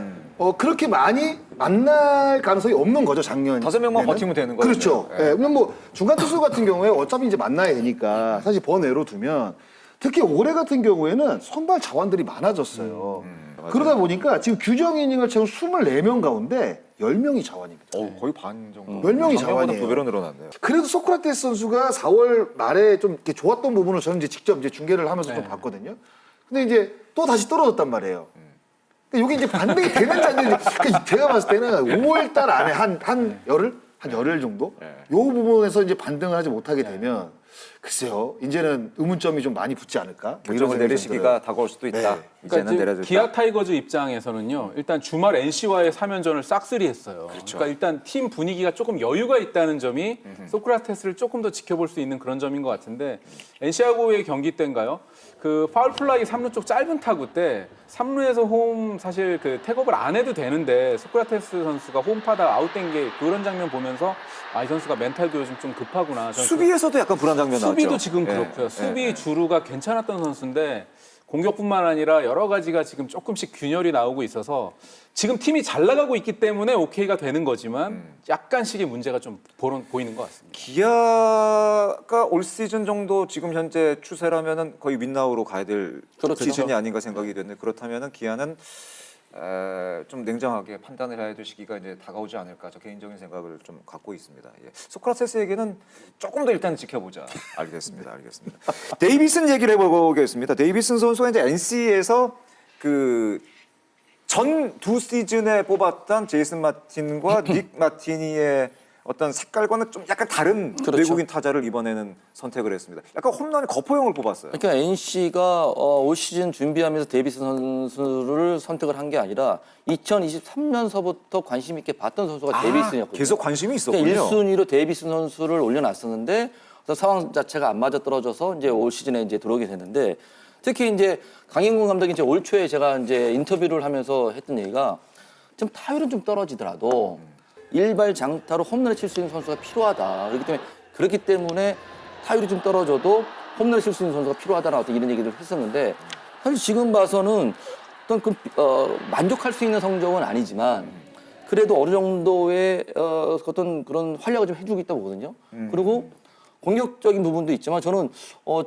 그렇게 많이 만날 가능성이 없는 거죠, 작년. 5명만 버티면 되는 거죠. 그렇죠. 예. 왜냐면 뭐 중간 투수 같은 경우에 어차피 이제 만나야 되니까 사실 번외로 두면 특히 올해 같은 경우에는 선발 자원들이 많아졌어요. 그러다 보니까 지금 규정 이닝을 채운 24명 가운데 10명이 자원입니다. 거의 반 정도. 10명이 작년보다 자원이에요. 2배로 늘어났네요. 그래도 소크라테스 선수가 4월 말에 좀 이렇게 좋았던 부분을 저는 이제 직접 이제 중계를 하면서 좀 봤거든요. 근데 이제 또 다시 떨어졌단 말이에요. 근데 이게 이제 반등이 되는 장면이 그러니까 제가 봤을 때는 5월 달 안에 한 열흘 정도? 요 부분에서 이제 반등을 하지 못하게 되면 글쎄요. 이제는 의문점이 좀 많이 붙지 않을까? 뭐 이런 결정을 생각이 내릴 좀 시기가 들어요. 다가올 수도 있다. 네. 이제는 그러니까 내려줄 기아 타이거즈 입장에서는요. 일단 주말 NC와의 3연전을 싹쓸이 했어요. 그러니까 일단 팀 분위기가 조금 여유가 있다는 점이 소크라테스를 조금 더 지켜볼 수 있는 그런 점인 것 같은데 NC하고의 경기 때인가요? 그 파울 플라이 3루 쪽 짧은 타구 때 3루에서 홈 사실 그 태업을 안 해도 되는데 소크라테스 선수가 홈파다 아웃된 게 그런 장면 보면서 이 선수가 멘탈도 요즘 좀 급하구나. 저는 수비에서도 약간 불안 장면 나왔죠. 수비도 지금 예, 그렇고요. 예, 수비 예. 주루가 괜찮았던 선수인데 공격뿐만 아니라 여러 가지가 지금 조금씩 균열이 나오고 있어서 지금 팀이 잘 나가고 있기 때문에 오케이가 되는 거지만 약간씩의 문제가 좀 보이는 것 같습니다. 기아가 올 시즌 정도 지금 현재 추세라면은 거의 윈나우로 가야 될 그렇죠. 시즌이 아닌가 생각이 되는데 그렇다면은 기아는 좀 냉정하게 판단을 해야 될 시기가 이제 다가오지 않을까 저 개인적인 생각을 좀 갖고 있습니다. 예. 소크라테스에게는 조금 더 일단 지켜보자. 알겠습니다. 알겠습니다. 데이비슨 얘기를 해보겠습니다. 데이비슨 선수가 이제 NC에서 그 전 두 시즌에 뽑았던 제이슨 마틴과 닉 마티니의 어떤 색깔과는 좀 약간 다른 그렇죠. 외국인 타자를 이번에는 선택을 했습니다. 약간 홈런 거포형을 뽑았어요. 그러니까 NC가 올 시즌 준비하면서 데이비슨 선수를 선택을 한 게 아니라 2023년서부터 관심 있게 봤던 선수가 데이비슨이었거든요. 계속 관심이 있었군요. 그러니까 1순위로 데이비슨 선수를 올려놨었는데 그래서 상황 자체가 안 맞아 떨어져서 이제 올 시즌에 이제 들어오게 됐는데 특히 이제 강인군 감독이 이제 올 초에 제가 이제 인터뷰를 하면서 했던 얘기가 좀 타율은 좀 떨어지더라도 일발 장타로 홈런을 칠 수 있는 선수가 필요하다. 그렇기 때문에 타율이 좀 떨어져도 홈런을 칠 수 있는 선수가 필요하다라는 어떤 이런 얘기를 했었는데 사실 지금 봐서는 어떤 만족할 수 있는 성적은 아니지만 그래도 어느 정도의 어떤 그런 활약을 좀 해주고 있다고 보거든요. 그리고 공격적인 부분도 있지만 저는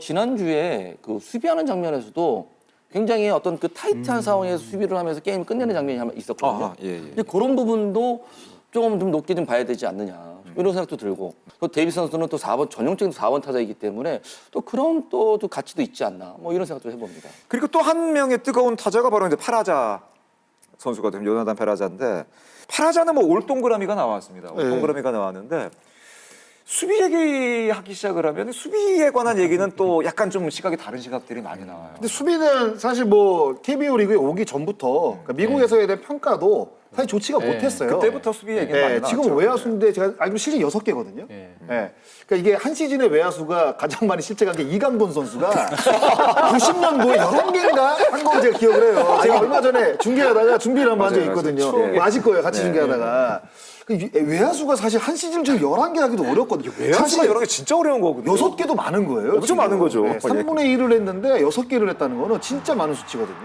지난주에 그 수비하는 장면에서도 굉장히 어떤 그 타이트한 상황에서 수비를 하면서 게임을 끝내는 장면이 한번 있었거든요. 아하, 예. 근데 그런 부분도 좀 높게 좀 봐야 되지 않느냐 이런 생각도 들고 또 데이비스 선수는 또 4번 전형적인 4번 타자이기 때문에 또 그런 또 가치도 있지 않나 뭐 이런 생각도 해봅니다. 그리고 또 한 명의 뜨거운 타자가 바로 이제 파라자 선수거든요. 요나단 파라자인데 파라자는 뭐 올 동그라미가 나왔습니다. 올 동그라미가 나왔는데 수비 얘기하기 시작을 하면 수비에 관한 얘기는 또 약간 좀 시각이 다른 시각들이 많이 나와요. 근데 수비는 사실 뭐 KBO 리그에 오기 전부터 그러니까 미국에서에 대한 평가도 사실 좋지가 못했어요. 그때부터 수비 얘기는 많이 나왔죠. 지금 외야수인데 제가 알기로 시즌 6개거든요. 예. 그러니까 이게 한 시즌에 외야수가 가장 많이 실책한 게 이강돈 선수가 90년도에 11개인가 한 거 제가 기억을 해요. 제가 얼마 전에 중계하다가 준비를 한번 한 적이 있거든요. 아실 거예요. 같이 중계하다가. 외야수가 사실 한 시즌 중에 11개 하기도 어렵거든요. 사실 여러 개 진짜 어려운 거거든요. 6개도 많은 거예요. 엄청 지금. 많은 거죠. 3분의 1을 했는데 6개를 했다는 거는 진짜 많은 수치거든요.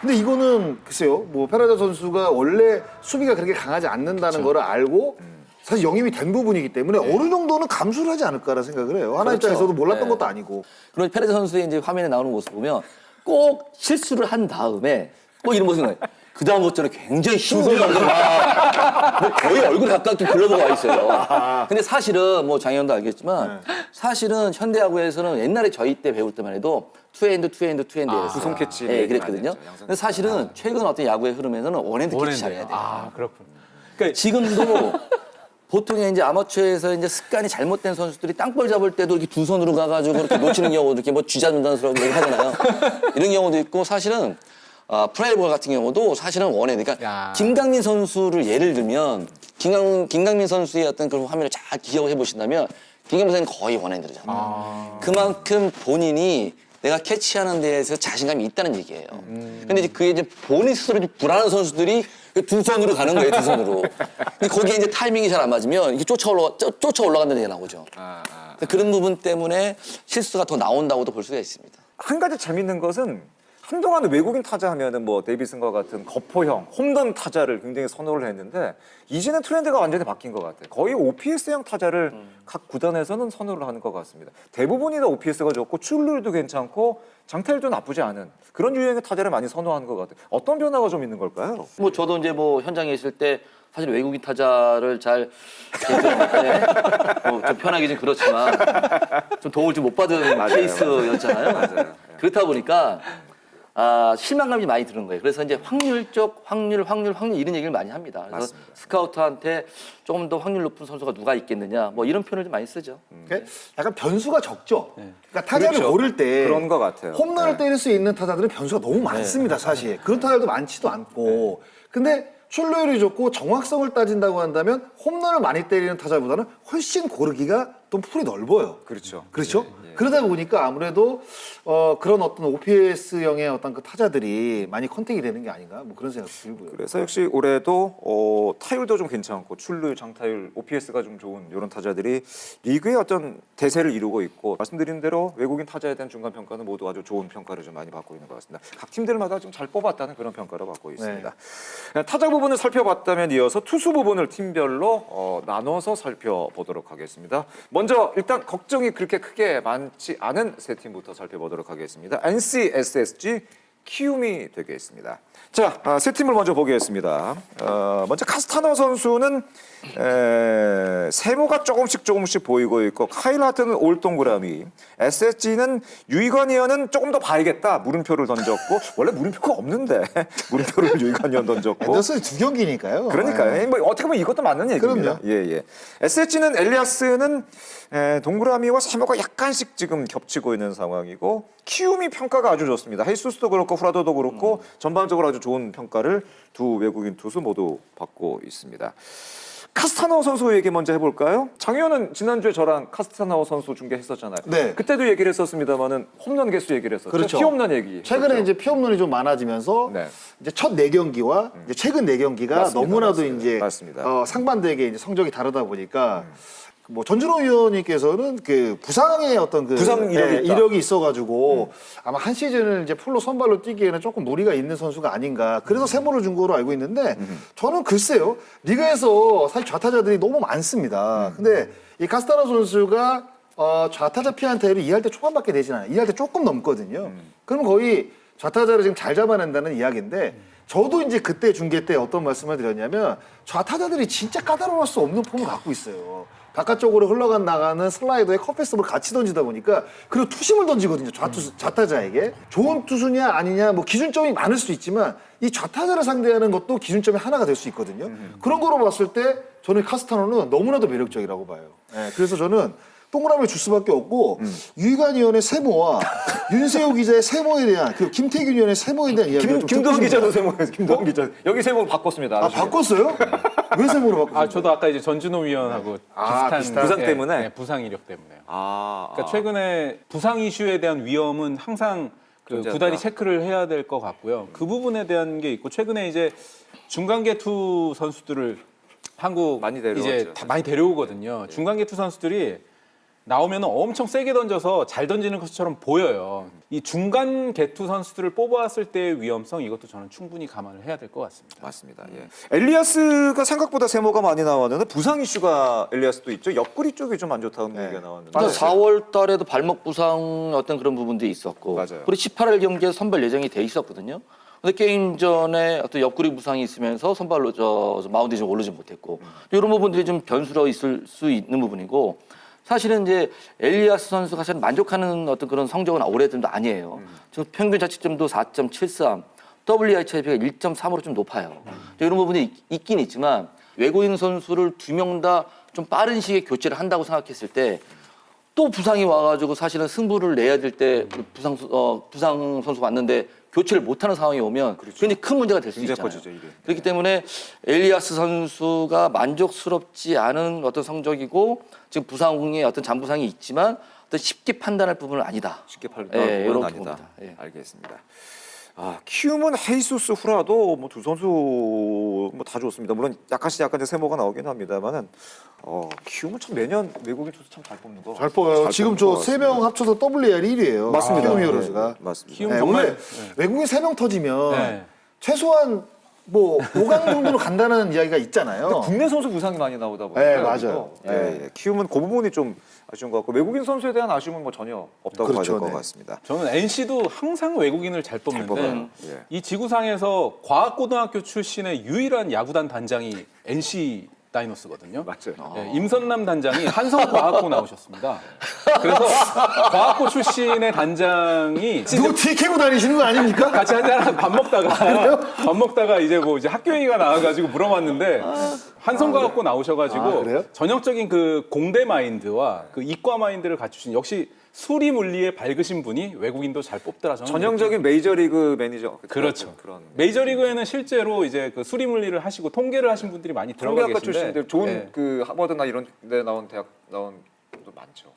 근데 이거는 글쎄요. 뭐 페라자 선수가 원래 수비가 그렇게 강하지 않는다는 거를 알고 사실 영입이 된 부분이기 때문에 어느 정도는 감수를 하지 않을까라는 생각을 해요. 하나 그렇죠. 입장에서도 몰랐던 네. 것도 아니고. 그리고 페레즈 선수의 이제 화면에 나오는 모습 보면 꼭 실수를 한 다음에 꼭 이런 모습을 그 다음부터는 굉장히 힘들어서 뭐 거의 얼굴 가까이 좀 글러버가 와 있어요. 근데 사실은 뭐 장현도 알겠지만 사실은 현대야구에서는 옛날에 저희 때 배울 때만 해도 투핸드 했어요. 구성 캐치 네, 그랬거든요. 근데 사실은 최근 어떤 야구의 흐름에서는 원핸드 캐치 잘해야 돼요. 아, 그렇군요. 그러니까 지금도 보통의 이제 아마추어에서 이제 습관이 잘못된 선수들이 땅볼 잡을 때도 이렇게 두 손으로 가가지고 이렇게 놓치는 경우도 이렇게 뭐 쥐잡는다스러운 얘기 하잖아요. 이런 경우도 있고 사실은 프라이볼 같은 경우도 사실은 원해. 그러니까 야. 김강민 선수를 예를 들면 김강민 선수의 어떤 그런 화면을 잘 기억해 보신다면 김강민 선수는 거의 원핸드잖아요. 그만큼 본인이 내가 캐치하는 데에서 자신감이 있다는 얘기예요. 근데 이제 그게 이제 본인 스스로 좀 불안한 선수들이 두 손으로 가는 거예요, 두 손으로. 근데 거기에 이제 타이밍이 잘 안 맞으면 이게 쫓아 올라간다는 얘기가 나오죠. 그런 부분 때문에 실수가 더 나온다고도 볼 수가 있습니다. 한 가지 재밌는 것은 한동안 외국인 타자 하면은 뭐 데이비슨과 같은 거포형 홈런 타자를 굉장히 선호를 했는데 이제는 트렌드가 완전히 바뀐 것 같아요. 거의 OPS형 타자를 각 구단에서는 선호를 하는 것 같습니다. 대부분이 다 OPS가 좋고 출루율도 괜찮고 장타율도 나쁘지 않은 그런 유형의 타자를 많이 선호하는 것 같아요. 어떤 변화가 좀 있는 걸까요? 뭐 저도 이제 뭐 현장에 있을 때 사실 외국인 타자를 잘 좀 편하게 좀 그렇지만 좀 도움을 좀 못 받은 맞아요. 케이스였잖아요. 맞아요. 그렇다 보니까 실망감이 많이 드는 거예요. 그래서 이제 확률 이런 얘기를 많이 합니다. 그래서 맞습니다. 스카우트한테 조금 더 확률 높은 선수가 누가 있겠느냐 뭐 이런 표현을 좀 많이 쓰죠. 그러니까 약간 변수가 적죠. 그러니까 타자를 그렇죠. 고를 때 그런 것 같아요. 홈런을 때릴 수 있는 타자들은 변수가 너무 많습니다, 사실. 그런 타자들도 많지도 않고. 근데 출루율이 좋고 정확성을 따진다고 한다면 홈런을 많이 때리는 타자보다는 훨씬 고르기가 좀 풀이 넓어요. 그렇죠. 그렇죠? 그러다 보니까 아무래도 그런 어떤 OPS형의 어떤 그 타자들이 많이 컨택이 되는 게 아닌가 뭐 그런 생각이 들고요. 그래서 역시 올해도 타율도 좀 괜찮고 출루율, 장타율, OPS가 좀 좋은 이런 타자들이 리그의 어떤 대세를 이루고 있고 말씀드린 대로 외국인 타자에 대한 중간 평가는 모두 아주 좋은 평가를 좀 많이 받고 있는 것 같습니다. 각 팀들마다 좀 잘 뽑았다는 그런 평가를 받고 있습니다. 타자 부분을 살펴봤다면 이어서 투수 부분을 팀별로 나눠서 살펴보도록 하겠습니다. 먼저 일단 걱정이 그렇게 크게 많지 않은 세 팀부터 살펴보도록 하겠습니다. NC, SSG, 키움이 되겠습니다. 자, 세 팀을 먼저 보겠습니다. 먼저 카스타너 선수는 세모가 조금씩 보이고 있고 카일 하트는 올 동그라미, SSG는 유이관 의원은 조금 더 봐야겠다 물음표를 던졌고 원래 물음표가 없는데 물음표를 유이관 의원 던졌고 앤더슨이 두 경기니까요. 그러니까요. 뭐 어떻게 보면 이것도 맞는 얘기입니다. 그럼요. 예. SH는 엘리아스는 동그라미와 세모가 약간씩 지금 겹치고 있는 상황이고 키움이 평가가 아주 좋습니다. 헤이수스도 그렇고 후라도도 그렇고 전반적으로 아주 좋은 평가를 두 외국인 투수 모두 받고 있습니다. 카스타나오 선수 얘기 먼저 해볼까요? 장 의원은 지난주에 저랑 카스타나오 선수 중계했었잖아요. 네. 그때도 얘기를 했었습니다만은 홈런 개수 얘기를 했었죠. 그렇죠. 피홈런 얘기. 최근에 했었죠. 이제 피홈런이 좀 많아지면서 네. 이제 첫 4경기와 이제 최근 4경기가 맞습니다. 너무나도 맞습니다. 이제 맞습니다. 상반되게 이제 성적이 다르다 보니까 뭐 전준호 위원님께서는 그 부상의 어떤 그 부상 이력이 있다. 이력이 있어가지고 아마 한 시즌을 이제 풀로 선발로 뛰기에는 조금 무리가 있는 선수가 아닌가. 그래서 세모를 준 거로 알고 있는데 저는 글쎄요 리그에서 사실 좌타자들이 너무 많습니다. 근데 이 카스타노 선수가 좌타자 피안타율이 2할 때 초반밖에 되진 않아요. 2할 때 조금 넘거든요. 그럼 거의 좌타자를 지금 잘 잡아낸다는 이야기인데 저도 이제 그때 중계 때 어떤 말씀을 드렸냐면 좌타자들이 진짜 까다로울 수 없는 폼을 갖고 있어요. 바깥쪽으로 흘러간 나가는 슬라이더에 컵패스볼 같이 던지다 보니까 그리고 투심을 던지거든요. 좌타자에게. 좋은 투수냐 아니냐 뭐 기준점이 많을 수 있지만 이 좌타자를 상대하는 것도 기준점이 하나가 될 수 있거든요. 그런 거로 봤을 때 저는 카스타노는 너무나도 매력적이라고 봐요. 그래서 저는 동그라미를 줄 수밖에 없고 유희관 의원의 세모와 윤세호 기자의 세모에 대한 그 김태균 의원의 세모에 대한 이야기가 좀 김도환 듣고 기자도 싶네요. 세모, 김도환 기자 여기 세모 바꿨습니다. 아 바꿨어요? 왜 세모로 바꿨어요? 저도 아까 이제 전준호 위원하고 비슷한 부상 때문에? 네, 부상 이력 때문에요. 그러니까 아. 최근에 부상 이슈에 대한 위험은 항상 그 존재한다. 구단이 체크를 해야 될 것 같고요. 그 부분에 대한 게 있고 최근에 이제 중간계 투 선수들을 한국 많이 데려오죠, 이제 사실. 많이 데려오거든요. 중간계 투 선수들이 나오면 엄청 세게 던져서 잘 던지는 것처럼 보여요. 이 중간 개투 선수들을 뽑아왔을 때의 위험성 이것도 저는 충분히 감안을 해야 될 것 같습니다. 맞습니다. 예. 엘리아스가 생각보다 세모가 많이 나왔는데 부상 이슈가 엘리아스도 있죠. 옆구리 쪽이 좀 안 좋다는 얘기가 나왔는데. 그러니까 4월 달에도 발목 부상 어떤 그런 부분도 있었고 맞아요. 그리고 18일 경기에 선발 예정이 돼 있었거든요. 근데 게임 전에 어떤 옆구리 부상이 있으면서 선발로 마운드에 좀 오르지 못했고 이런 부분들이 좀 변수로 있을 수 있는 부분이고 사실은 이제 엘리아스 선수가 사실 만족하는 어떤 그런 성적은 올해도 아니에요. 지금 평균 자책점도 4.73, WICIP가 1.3으로 좀 높아요. 이런 부분이 있긴 있지만 외국인 선수를 2명 다 좀 빠른 시기에 교체를 한다고 생각했을 때 또 부상이 와가지고 사실은 승부를 내야 될 때 부상 선수가 왔는데 교체를 못하는 상황이 오면 굉장히 큰 문제가 될 수 있잖아요. 커지죠, 이게. 그렇기 때문에 엘리아스 선수가 만족스럽지 않은 어떤 성적이고 지금 부상의 어떤 잔부상이 있지만 어떤 쉽게 판단할 부분은 아니다. 쉽게 예, 판단할 이런 부분은 아니다. 부분입니다. 예. 알겠습니다. 키움은 헤이수스 후라도 뭐 두 선수 뭐 다 좋습니다. 물론 약간 세모가 나오긴 합니다만은 키움은 참 매년 외국인 투수 참 잘 뽑는 거. 잘 뽑아요. 지금 저 뽑는 것 3명 합쳐서 WAR 1위예요. 맞습니다. 키움 네, 히어로즈가. 맞습니다. 키움 네, 정말 원래 외국인 3명 터지면 네. 최소한 뭐 5강 정도로 간다는 이야기가 있잖아요. 국내 선수 부상이 많이 나오다 보니까 네, 맞아요. 예. 키움은 그 부분이 좀 아쉬운 것 같고 외국인 선수에 대한 아쉬움은 뭐 전혀 없다고 봐야 그렇죠, 될 것 네. 같습니다. 저는 NC도 항상 외국인을 잘 뽑는데 뽑아요. 예. 이 지구상에서 과학고등학교 출신의 유일한 야구단 단장이 NC 다이노스거든요. 맞죠. 예, 임선남 단장이 한성과학고 나오셨습니다. 그래서 과학고 출신의 단장이 누구 티 캐고 다니시는 거 아닙니까? 같이 한잔 밥 먹다가 이제 학교 얘기가 나와가지고 물어봤는데 한성과학고 나오셔가지고 그래요? 전형적인 그 공대 마인드와 그 이과 마인드를 갖추신 역시 수리 물리에 밝으신 분이 외국인도 잘 뽑더라. 저는 전형적인 메이저리그 매니저. 그렇죠. 그런 메이저리그에는 실제로 이제 그 수리 물리를 하시고 통계를 하신 분들이 많이 들어가 통계학과 계신데 출신들 좋은 예. 그 하버드나 이런 데 나온 대학 나온 분도 많죠.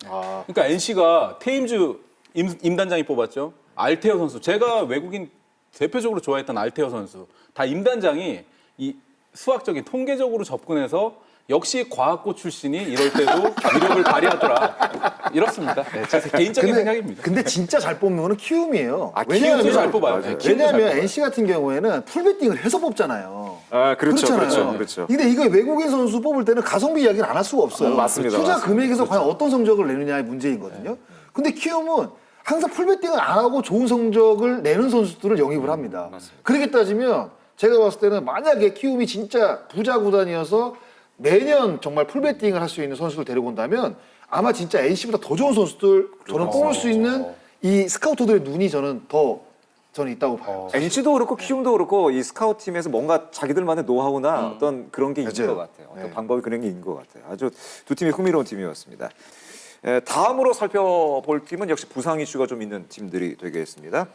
그러니까 NC가 테임즈 임 단장이 뽑았죠. 알테어 선수. 제가 외국인 대표적으로 좋아했던 알테어 선수. 다 임 단장이 이 수학적인 통계적으로 접근해서 역시 과학고 출신이 이럴 때도 위력을 발휘하더라. 이렇습니다. 네, 제 개인적인 생각입니다. 근데 진짜 잘 뽑는 거는 키움이에요. 키움도 잘 뽑아요. 네, 키움도 잘 왜냐하면 뽑아요. NC 같은 경우에는 풀배팅을 해서 뽑잖아요. 그렇죠, 그렇잖아요. 그렇죠. 근데 이거 외국인 선수 뽑을 때는 가성비 이야기를 안 할 수가 없어요. 맞습니다, 투자 맞습니다. 금액에서 과연 어떤 성적을 내느냐의 문제이거든요. 근데 키움은 항상 풀배팅을 안 하고 좋은 성적을 내는 선수들을 영입을 합니다. 그렇게 따지면 제가 봤을 때는 만약에 키움이 진짜 부자 구단이어서 매년 정말 풀배팅을 할 수 있는 선수를 데리고 온다면 아마 진짜 NC보다 더 좋은 선수들 저는 뽑을 수 있는 이 스카우터들의 눈이 저는 있다고 봐요. NC도 그렇고 키움도 그렇고 이 스카우트 팀에서 뭔가 자기들만의 노하우나 어떤 그런 게 있는 맞아요. 것 같아요. 어떤 네. 방법이 그런 게 있는 것 같아요. 아주 두 팀이 흥미로운 팀이었습니다. 다음으로 살펴볼 팀은 역시 부상 이슈가 좀 있는 팀들이 되겠습니다.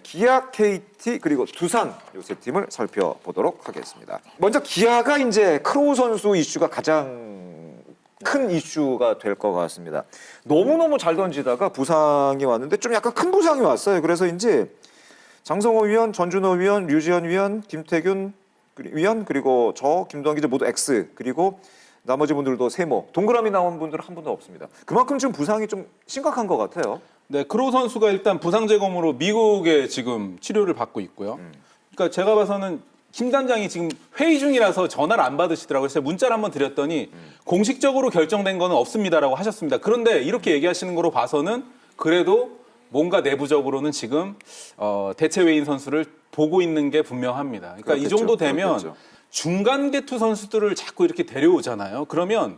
기아, KT 그리고 두산 요 세 팀을 살펴보도록 하겠습니다. 먼저 기아가 이제 크로우 선수 이슈가 가장 큰 이슈가 될 것 같습니다. 너무너무 잘 던지다가 부상이 왔는데 좀 약간 큰 부상이 왔어요. 그래서 이제 장성호 위원, 전준호 위원, 류지현 위원, 김태균 위원 그리고 저 김동환 기자 모두 X 그리고 나머지 분들도 세모 동그라미 나온 분들은 한 분도 없습니다. 그만큼 지금 부상이 좀 심각한 것 같아요. 네, 크로우 선수가 일단 부상 재검으로 미국에 지금 치료를 받고 있고요. 그러니까 제가 봐서는 김 단장이 지금 회의 중이라서 전화를 안 받으시더라고요. 제가 문자를 한번 드렸더니 공식적으로 결정된 거는 없습니다라고 하셨습니다. 그런데 이렇게 얘기하시는 거로 봐서는 그래도 뭔가 내부적으로는 지금 대체 외인 선수를 보고 있는 게 분명합니다. 그러니까 그렇겠죠. 이 정도 되면 그렇겠죠. 중간 개투 선수들을 자꾸 이렇게 데려오잖아요. 그러면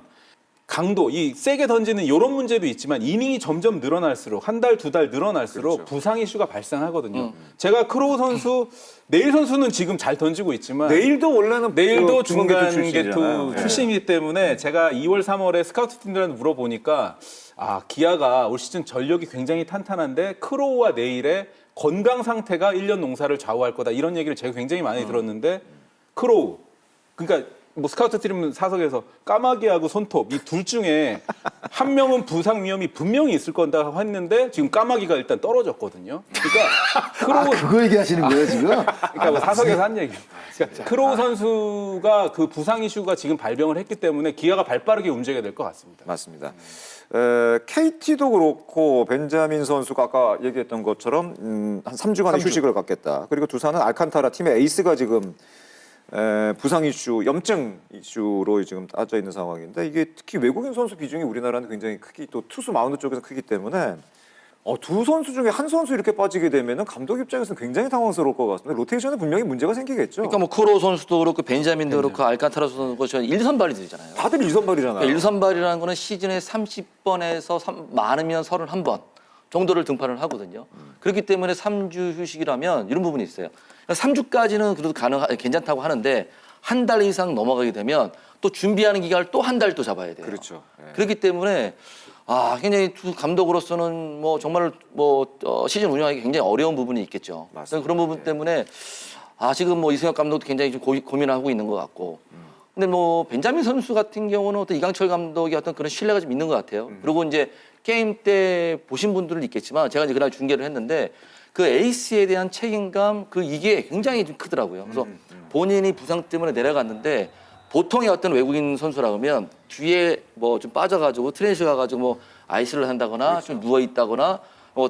강도, 이 세게 던지는 이런 문제도 있지만 이닝이 점점 늘어날수록 한 달, 두 달 늘어날수록 그렇죠. 부상 이슈가 발생하거든요. 제가 크로우 선수, 내일 선수는 지금 잘 던지고 있지만 내일도 원래는 내일도 그 중간 출신이잖아요. 개투 출신이기 때문에 제가 2월, 3월에 스카우트 팀들한테 물어보니까 기아가 올 시즌 전력이 굉장히 탄탄한데 크로우와 내일의 건강 상태가 1년 농사를 좌우할 거다 이런 얘기를 제가 굉장히 많이 들었는데 크로우 그러니까 뭐 스카우트 팀 사석에서 까마귀하고 손톱 이 둘 중에 한 명은 부상 위험이 분명히 있을 건다 했는데 지금 까마귀가 일단 떨어졌거든요. 그러니까 크로우 그거 얘기하시는 거예요 지금? 그러니까 뭐 사석에서 한 얘기. 그러니까 크로우 선수가 그 부상 이슈가 지금 발병을 했기 때문에 기아가 발빠르게 움직여야 될 것 같습니다. 맞습니다. KT도 그렇고 벤자민 선수가 아까 얘기했던 것처럼 한 3주간의 휴식을 갖겠다. 그리고 두산은 알칸타라 팀의 에이스가 지금 부상 이슈, 염증 이슈로 지금 따져 있는 상황인데 이게 특히 외국인 선수 비중이 우리나라는 굉장히 크기 또 투수 마운드 쪽에서 크기 때문에 두 선수 중에 한 선수 이렇게 빠지게 되면은 감독 입장에서는 굉장히 당황스러울 것 같습니다. 로테이션에 분명히 문제가 생기겠죠. 그러니까 뭐 크로 선수도 그렇고 벤자민도 그렇고 알칸타라 선수도 저 1선발이잖아요. 다들 1선발이잖아요. 그러니까 1선발이라는 거는 시즌에 30번에서 많으면 31번 정도를 등판을 하거든요. 그렇기 때문에 3주 휴식이라면 이런 부분이 있어요. 3주까지는 그래도 괜찮다고 하는데 한 달 이상 넘어가게 되면 또 준비하는 기간을 또 한 달 또 잡아야 돼요. 그렇죠. 예. 그렇기 때문에 굉장히 두 감독으로서는 뭐 정말 시즌 운영하기 굉장히 어려운 부분이 있겠죠. 맞습니다. 그런 부분 때문에 지금 뭐 이승엽 감독도 굉장히 좀 고민을 하고 있는 것 같고. 근데 뭐 벤자민 선수 같은 경우는 어떤 이강철 감독이 어떤 그런 신뢰가 좀 있는 것 같아요. 그리고 이제 게임 때 보신 분들은 있겠지만 제가 이제 그날 중계를 했는데 그 에이스에 대한 책임감 이게 굉장히 좀 크더라고요. 그래서 본인이 부상 때문에 내려갔는데 보통의 어떤 외국인 선수라 면 뒤에 뭐 좀 빠져가지고 트레이닝 가가지고 뭐 아이스를 한다거나 그렇죠. 좀 누워 있다거나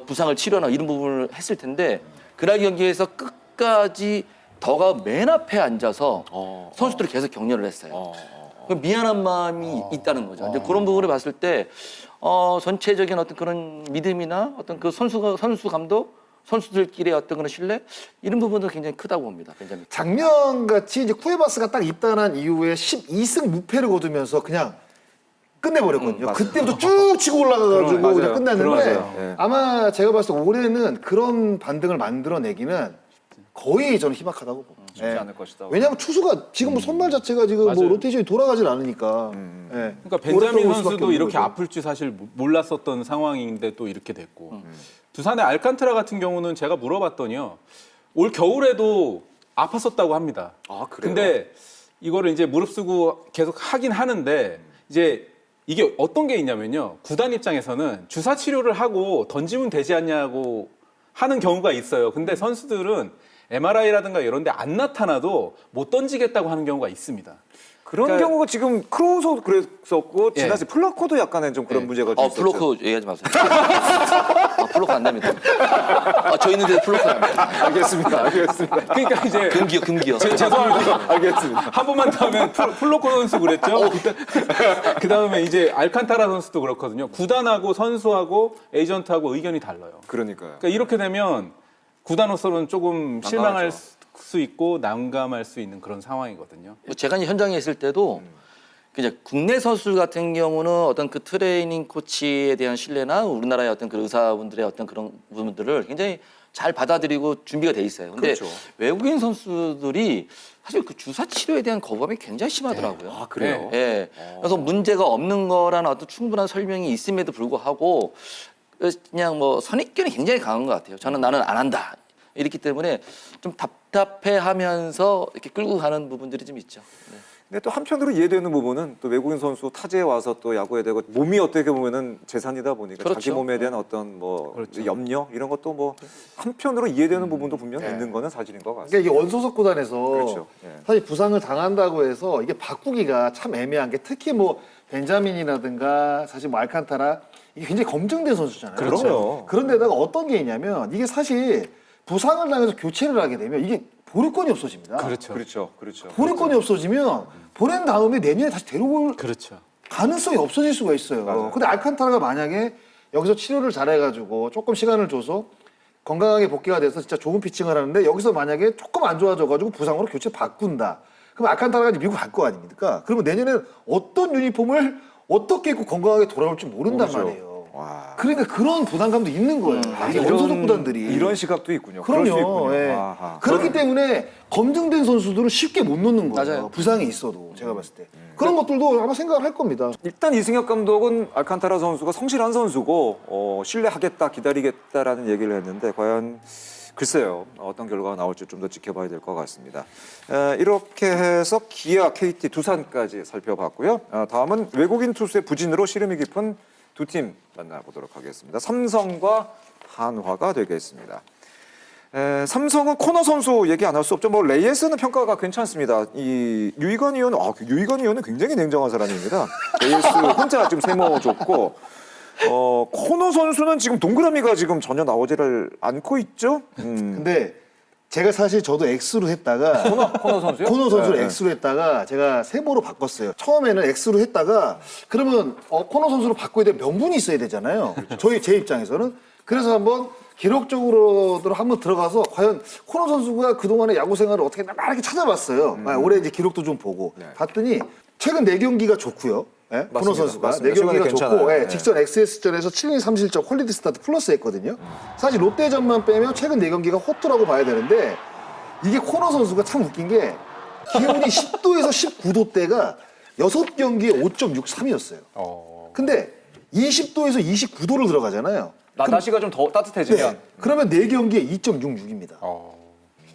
부상을 치료하나 이런 부분을 했을 텐데 그날 경기에서 끝까지 더가 맨 앞에 앉아서 선수들이 계속 격려를 했어요. 미안한 마음이 있다는 거죠. 이제 그런 부분을 봤을 때 전체적인 어떤 그런 믿음이나 어떤 그 선수 감독 선수들끼리의 어떤 그런 신뢰 이런 부분도 굉장히 크다고 봅니다. 벤자민. 작년 같이 이제 쿠에바스가 딱 입단한 이후에 12승 무패를 거두면서 그냥 끝내버렸거든요. 그때부터 쭉 치고 올라가가지고 맞아요. 그냥 끝났는데 맞아요. 예. 아마 제가 봤을 때 올해는 그런 반등을 만들어내기는 거의 저는 희박하다고 봅니다. 쉽지 않을 것이다. 왜냐하면 투수가 지금 뭐 선발 자체가 지금 뭐 맞아요. 로테이션이 돌아가질 않으니까. 예. 그러니까 벤자민 오랫동안 올 수밖에 선수도 없는 이렇게 거죠. 아플 줄 사실 몰랐었던 상황인데 또 이렇게 됐고 두산의 알칸타라 같은 경우는 제가 물어봤더니요 올 겨울에도 아팠었다고 합니다. 아, 그래요? 근데 이거를 이제 무릅쓰고 계속 하긴 하는데 이제 이게 어떤 게 있냐면요 구단 입장에서는 주사 치료를 하고 던지면 되지 않냐고 하는 경우가 있어요. 근데 선수들은 MRI라든가 이런 데 안 나타나도 못 던지겠다고 하는 경우가 있습니다. 그런 그러니까- 경우가 지금 크로우도 그랬었고 예. 지난주 플라코도 약간의 좀 그런 문제가 좀 있었죠. 플로코 얘기하지 마세요. 플로코 안 됩니다. 저 있는데 플로코 안 됩니다. 알겠습니다. 그러니까 이제 금기요. 죄송합니다. 알겠습니다. 한 번만 더 하면 플로코 선수 그랬죠. 그 다음에 이제 알칸타라 선수도 그렇거든요. 구단하고 선수하고 에이전트하고 의견이 달라요. 그러니까요. 그러니까 이렇게 되면 구단으로서는 조금 실망할 난감하죠. 수 있고 난감할 수 있는 그런 상황이거든요. 제가 이제 현장에 있을 때도 그냥 국내 선수 같은 경우는 어떤 그 트레이닝 코치에 대한 신뢰나 우리나라의 어떤 그 의사분들의 어떤 그런 부분들을 굉장히 잘 받아들이고 준비가 돼 있어요. 근데 그렇죠. 외국인 선수들이 사실 그 주사 치료에 대한 거부감이 굉장히 심하더라고요. 아, 그래요? 예. 그래서 문제가 없는 거라는 어떤 충분한 설명이 있음에도 불구하고 그냥 뭐 선입견이 굉장히 강한 것 같아요. 나는 안 한다. 이렇기 때문에 좀 답답해하면서 이렇게 끌고 가는 부분들이 좀 있죠. 네. 근데 또 한편으로 이해되는 부분은 또 외국인 선수 타지에 와서 또 야구에 대고 몸이 어떻게 보면은 재산이다 보니까 그렇죠. 자기 몸에 대한 어떤 뭐 그렇죠. 염려 이런 것도 뭐 한편으로 이해되는 부분도 분명히 있는 거는 사실인 것 같습니다. 그러니까 이게 원소속 구단에서 그렇죠. 예. 사실 부상을 당한다고 해서 이게 바꾸기가 참 애매한 게 특히 뭐 벤자민이라든가 사실 뭐 알칸타라 이게 굉장히 검증된 선수잖아요. 그렇죠. 그런데다가 어떤 게 있냐면 이게 사실 부상을 당해서 교체를 하게 되면 이게 보류권이 없어집니다. 그렇죠. 그렇죠. 보류권이 없어지면 보낸 다음에 내년에 다시 데려올 그렇죠. 가능성이 없어질 수가 있어요. 맞아요. 근데 알칸타라가 만약에 여기서 치료를 잘해가지고 조금 시간을 줘서 건강하게 복귀가 돼서 진짜 좋은 피칭을 하는데 여기서 만약에 조금 안 좋아져가지고 부상으로 교체 바꾼다. 그럼 알칸타라가 이제 미국 갈 거 아닙니까? 그러면 내년에는 어떤 유니폼을 어떻게 입고 건강하게 돌아올지 모른단 모르죠. 말이에요. 와. 그러니까 그런 부담감도 있는 거예요. 이게 원소속 구단들이. 이런 시각도 있군요. 그럴 수 그럼요. 있군요. 예. 아하. 그렇기 때문에 검증된 선수들은 쉽게 못 놓는 거예요. 맞아요. 부상이 있어도 제가 봤을 때. 그런 것들도 아마 생각을 할 겁니다. 일단 이승엽 감독은 알칸타라 선수가 성실한 선수고 신뢰하겠다, 기다리겠다라는 얘기를 했는데 과연 글쎄요 어떤 결과가 나올지 좀 더 지켜봐야 될 것 같습니다. 이렇게 해서 기아, KT, 두산까지 살펴봤고요. 다음은 외국인 투수의 부진으로 시름이 깊은 두 팀 만나보도록 하겠습니다. 삼성과 한화가 되겠습니다. 삼성은 코너 선수 얘기 안 할 수 없죠. 뭐 레이에스는 평가가 괜찮습니다. 이 유이건 의원은 굉장히 냉정한 사람입니다. 레이에스 혼자 지금 세모 줬고 코너 선수는 지금 동그라미가 지금 전혀 나오지를 않고 있죠. 근데 제가 사실 저도 X로 했다가 코너 선수요? 코너 선수를 네, X로 했다가 제가 세모로 바꿨어요. 처음에는 X로 했다가 그러면 코너 선수로 바꿔야 될 명분이 있어야 되잖아요. 제 입장에서는 그래서 한번 기록적으로도 한번 들어가서 과연 코너 선수가 그동안의 야구 생활을 어떻게 막 이렇게 찾아봤어요. 올해 이제 기록도 좀 보고 봤더니 최근 4경기가 좋고요. 예? 코너 선수가 맞습니다. 4경기가 최근에 좋고 괜찮아요. 예. 직전 XS전에서 7이닝 3실점 퀄리티 스타트 플러스 했거든요. 사실 롯데전만 빼면 최근 4경기가 호투라고 봐야 되는데 이게 코너 선수가 참 웃긴 게 기온이 10도에서 19도 대가 6경기에 5.63이었어요. 근데 20도에서 29도를 들어가잖아요. 날씨가 좀 더 따뜻해지면 네. 그러면 4경기에 2.66입니다.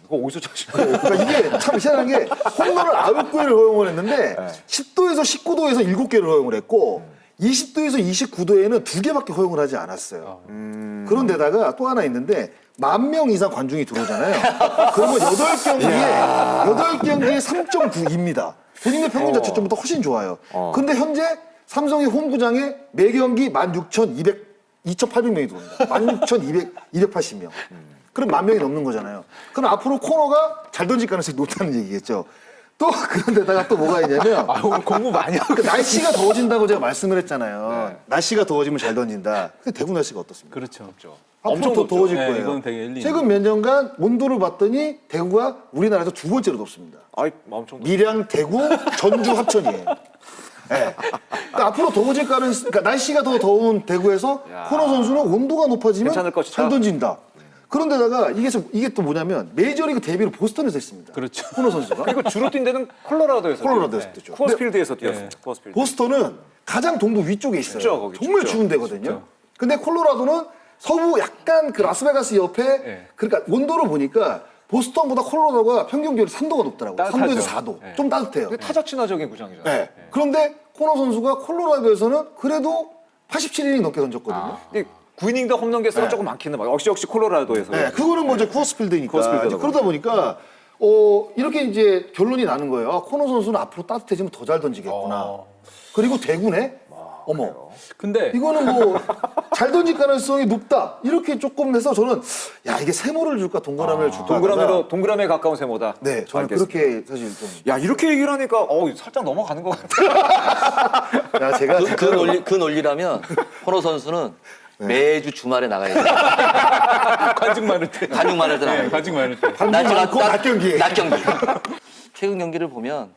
이거 어디서 찾으신 그러니까 이게 참 희한한 게 홈런을 9개를 허용을 했는데 10도에서 19도에서 7개를 허용을 했고 20도에서 29도에는 2개밖에 허용을 하지 않았어요. 그런데다가 또 하나 있는데 10,000명 이상 관중이 들어오잖아요. 그러면 8경기에 3.92입니다. 본인의 평균 자체점보다 훨씬 좋아요. 근데 현재 삼성의 홈구장에 매경기 16,800명이 들어옵니다. 16,280명. 그럼 10,000명이 넘는 거잖아요. 그럼 앞으로 코너가 잘 던질 가능성이 높다는 얘기겠죠. 또 그런데다가 또 뭐가 있냐면 오늘 공부 많이 하고. 그 날씨가 더워진다고 제가 말씀을 했잖아요. 날씨가 더워지면 잘 던진다. 근데 대구 날씨가 어떻습니까? 그렇죠. 앞으로 엄청 더 더워질 네, 거예요. 이건 되게 일리 최근 몇 년간 온도를 봤더니 대구가 우리나라에서 2번째로 덥습니다. 아이 엄청 밀양, 대구, 전주 합천이에요. 네. 그러니까 앞으로 더워질 그러니까 날씨가 더 더운 대구에서 코너 선수는 온도가 높아지면 괜찮을 것이다. 잘 던진다. 그런데다가 이게 또 뭐냐면 메이저리그 데뷔를 보스턴에서 했습니다. 그렇죠. 코너 선수가. 그리고 주로 뛴 데는 콜로라도에서 콜로라도에서 뛰죠. 쿠어스필드에서 뛰었습니다. 쿠어스필드. 보스턴은 가장 동부 위쪽에 있어요. 춥죠, 거기 정말 춥죠. 추운 데거든요. 근데 콜로라도는 서부 약간 그 라스베가스 옆에 네. 그러니까 온도를 보니까 보스턴보다 콜로라도가 평균 기온이 3도가 높더라고요. 따뜻하죠. 3도에서 4도. 네. 좀 따뜻해요. 근데 타자 친화적인 구장이잖아요. 네. 그런데 코너 선수가 콜로라도에서는 그래도 87이닝 넘게 던졌거든요. 근데 9이닝도 홈런 개수가 조금 많기는 막 역시 콜로라도에서. 네, 그거는 뭐 이제 쿠어스필드니까. 쿠어스필드다 이제 그러다 보니까 이렇게 이제 결론이 나는 거예요. 아, 코너 선수는 앞으로 따뜻해지면 더 잘 던지겠구나. 그리고 대구네. 어머. 근데 이거는 뭐 잘 던질 가능성이 높다. 이렇게 조금 해서 저는 야 이게 세모를 줄까 동그라미를 줄까. 하다가 동그라미에 가까운 세모다. 네, 저는 알겠습니다. 그렇게 사실 좀. 야 이렇게 얘기를 하니까 살짝 넘어가는 것 같아. 야 제가 그 논리라면 코너 선수는 매주 주말에 나가야 돼. 관중 많을 때. 관중 많을 때 나가야 돼. 관중 많을 때. 관중 많고 낮 경기에. 낮 경기. 최근 경기를 보면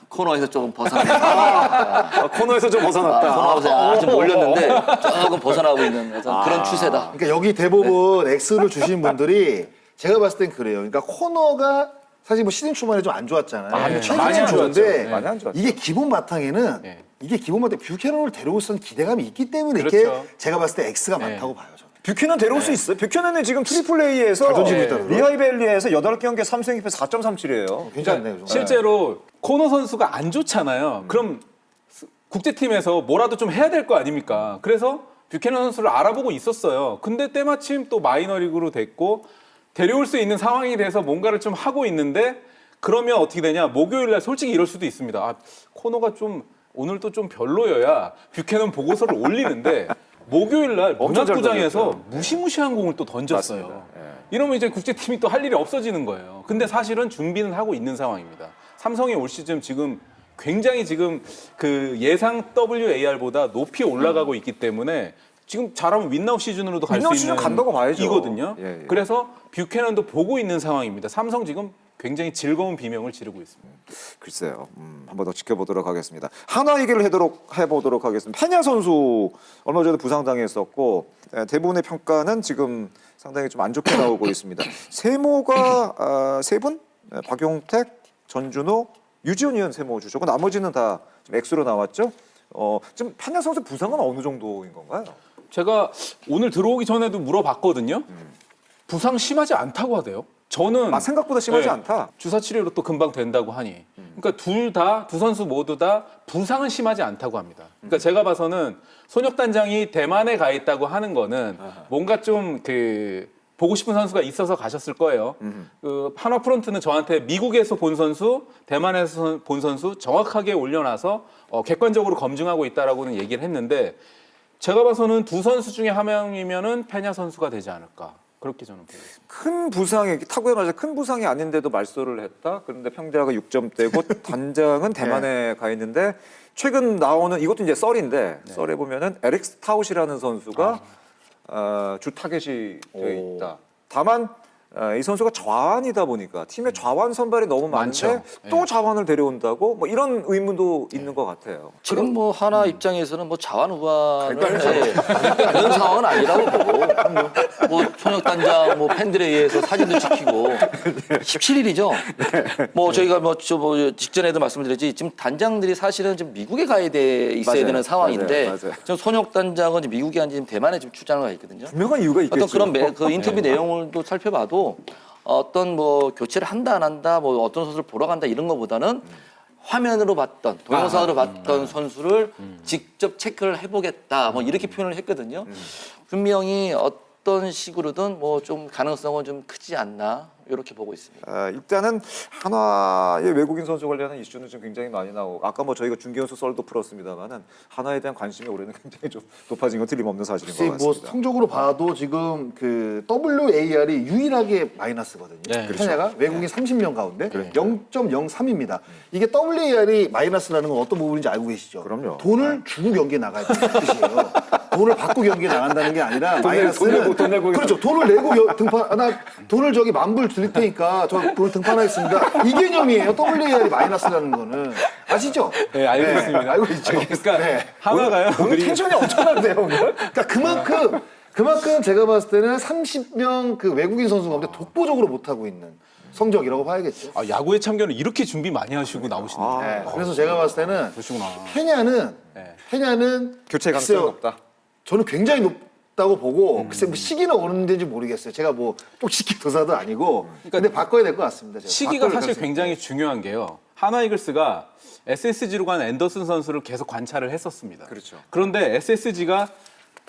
코너에서 조금 벗어났다. 코너에서 좀 벗어났다. 코너에서 아주 몰렸는데 조금 벗어나고 있는 그런 추세다. 그러니까 여기 대부분 X를 주신 분들이 제가 봤을 땐 그래요. 그러니까 코너가 사실 뭐 시즌 초반에 좀 안 좋았잖아요. 많이 최근에 안 좋은데 좋았죠. 많이 안 좋았죠. 이게 기본 바탕에는 네. 이게 기본 바탕에 뷰캐넌을 데려올 수 있는 기대감이 있기 때문에 그렇죠. 이렇게 제가 봤을 때 X가 네. 많다고 봐요. 저는. 뷰캐넌 데려올 수 있어요. 뷰캐넌은 지금 트리플 A에서 잘 던지고 있다고요? 리하이밸리에서 8경기에 3승 2패 4.37이에요. 괜찮네요. 정말. 실제로 코너 선수가 안 좋잖아요. 그럼 국제팀에서 뭐라도 좀 해야 될 거 아닙니까? 그래서 뷰캐넌 선수를 알아보고 있었어요. 근데 때마침 또 마이너리그로 됐고 데려올 수 있는 상황이 돼서 뭔가를 좀 하고 있는데 그러면 어떻게 되냐? 목요일 날 솔직히 이럴 수도 있습니다. 아, 코너가 좀 오늘도 좀 별로여야 뷰캐넌 보고서를 올리는데 목요일 날 엄청 잘 문학구장에서 던졌죠. 무시무시한 공을 또 던졌어요. 맞습니다. 이러면 이제 국제팀이 또 할 일이 없어지는 거예요. 근데 사실은 준비는 하고 있는 상황입니다. 삼성이 올 시즌 지금 굉장히 지금 그 예상 WAR보다 높이 올라가고 있기 때문에 지금 잘하면 윈나우 시즌으로도 갈 수 윈나우 있는 시즌 간다고 봐야죠. 이거든요. 예, 예. 그래서 뷰캐넌도 보고 있는 상황입니다. 삼성 지금 굉장히 즐거운 비명을 지르고 있습니다. 글쎄요. 한번 더 지켜보도록 하겠습니다. 한화 얘기를 해보도록 하겠습니다. 페냐 선수 얼마 전에 부상당했었고 대부분의 평가는 지금 상당히 좀 안 좋게 나오고 있습니다. 세모가 세 분? 박용택, 전준호, 유지훈 의원 세모 주셨고 나머지는 다 좀 X로 나왔죠. 지금 페냐 선수 부상은 어느 정도인 건가요? 제가 오늘 들어오기 전에도 물어봤거든요. 부상 심하지 않다고 하대요. 저는 생각보다 심하지 네, 않다. 주사 치료로 또 금방 된다고 하니. 그러니까 두 선수 모두 다 부상은 심하지 않다고 합니다. 그러니까 제가 봐서는 손혁 단장이 대만에 가 있다고 하는 거는 뭔가 좀 보고 싶은 선수가 있어서 가셨을 거예요. 그 한화 프런트는 저한테 미국에서 본 선수, 대만에서 본 선수 정확하게 올려놔서 객관적으로 검증하고 있다라고는 얘기를 했는데 제가 봐서는 두 선수 중에 한 명이면은 페냐 선수가 되지 않을까. 그렇게 저는 보여요. 큰 부상이 타구에 맞아 큰 부상이 아닌데도 말소를 했다. 그런데 평대가 6점대고 단장은 대만에 가 있는데 최근 나오는 이것도 이제 썰인데 썰에 보면은 에릭 스타웃이라는 선수가 주 타겟이 되어 있다. 다만 이 선수가 좌완이다 보니까 팀의 좌완 선발이 너무 많은데 많죠. 또 좌완을 데려온다고 뭐 이런 의문도 있는 것 같아요. 지금 뭐 하나 입장에서는 뭐 자완 우완을 그런 상황은 아니라고 보고 뭐 손혁단장 뭐 팬들에 의해서 사진도 찍히고 17일이죠. 뭐 저희가 뭐 직전에도 말씀드렸지 지금 단장들이 사실은 지금 미국에 가야 있어야 맞아요. 되는 상황인데 맞아요. 지금 손혁단장은 지금 미국이 아니라 지금 대만에 지금 출장을 가 있거든요. 분명한 이유가 있겠죠. 어떤 그런 그 인터뷰 내용을 살펴봐도 어떤 뭐 교체를 한다 안 한다 뭐 어떤 선수를 보러 간다 이런 것보다는 화면으로 봤던 동영상으로 봤던 선수를 직접 체크를 해보겠다 뭐 이렇게 표현을 했거든요. 분명히 어떤 식으로든 뭐 좀 가능성은 좀 크지 않나 이렇게 보고 있습니다. 일단은 한화의 외국인 선수 관련한 이슈는 좀 굉장히 많이 나오고 아까 뭐 저희가 중견수 썰도 풀었습니다만은 한화에 대한 관심이 올해는 굉장히 좀 높아진 건 틀림없는 사실인 것 뭐 같습니다. 성적으로 봐도 지금 그 WAR이 유일하게 마이너스거든요. 네. 케냐가 외국인 30명 가운데 0.03입니다. 이게 WAR이 마이너스라는 건 어떤 부분인지 알고 계시죠? 그럼요. 돈을 주고 경기에 나가야 되는 뜻이에요. 돈을 받고 경기에 나간다는 게 아니라 마이너스는 돈 내고 그렇죠. 돈을 내고 등판 나 돈을 저기 10,000불 드릴 테니까 저 돈을 등판하겠습니다. 이 개념이에요. WAR이 마이너스라는 거는 아시죠? 네, 알고 네, 있습니다. 알고 있죠. 그러니까 네. 한화가요. 오늘 그리고 텐션이 엄청난데요 오늘? 그러니까 그만큼 제가 봤을 때는 30명 그 외국인 선수 가운데 독보적으로 못하고 있는 성적이라고 봐야겠죠. 아, 야구의 참견을 이렇게 준비 많이 하시고 나오시네요. 네, 그래서 제가 봤을 때는 그러시구나. 케냐는 교체 가능성이 글쎄요, 높다. 저는 굉장히 높다고 보고 글쎄 뭐 시기는 어느 데인지 모르겠어요. 제가 뭐 똑시키 도사도 아니고 근데 바꿔야 될 것 같습니다. 제가. 시기가 바꿔야 사실 될 굉장히 중요한 게요. 하나 이글스가 SSG로 간 앤더슨 선수를 계속 관찰을 했었습니다. 그렇죠. 그런데 SSG가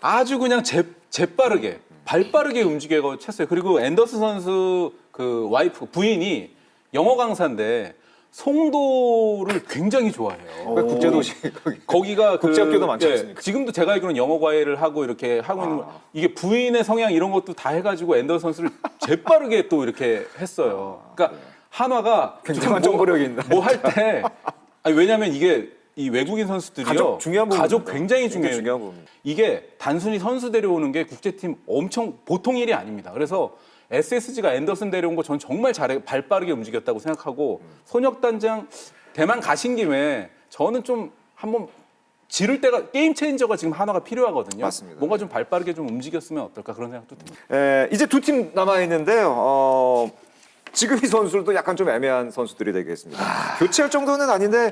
아주 그냥 재빠르게 발빠르게 움직여 쳤어요. 그리고 앤더슨 선수 그 와이프 부인이 영어 강사인데 송도를 굉장히 좋아해요. 국제도시 거기가 그, 국제학교도 많지 않습니까? 지금도 제가 알기로는 영어 과외를 하고 이렇게 하고 있는 거 이게 부인의 성향 이런 것도 다 해가지고 앤더슨 선수를 재빠르게 또 이렇게 했어요. 그러니까 한화가 굉장한 정보력이 있나? 뭐 할 때 왜냐하면 이게 이 외국인 선수들이요 가족 중요한 부분입니다. 가족 굉장히 중요해요. 중요한 부분입니다. 이게 단순히 선수 데려오는 게 국제팀 엄청 보통 일이 아닙니다. 그래서 SSG가 앤더슨 데려온 거 전 정말 발빠르게 움직였다고 생각하고 손혁단장 대만 가신 김에 저는 좀 한번 지를 때가 게임 체인저가 지금 하나가 필요하거든요. 맞습니다. 뭔가 좀 발빠르게 좀 움직였으면 어떨까 그런 생각도 듭니다. 이제 두 팀 남아 있는데요. 지금 이 선수들도 약간 좀 애매한 선수들이 되겠습니다. 교체할 정도는 아닌데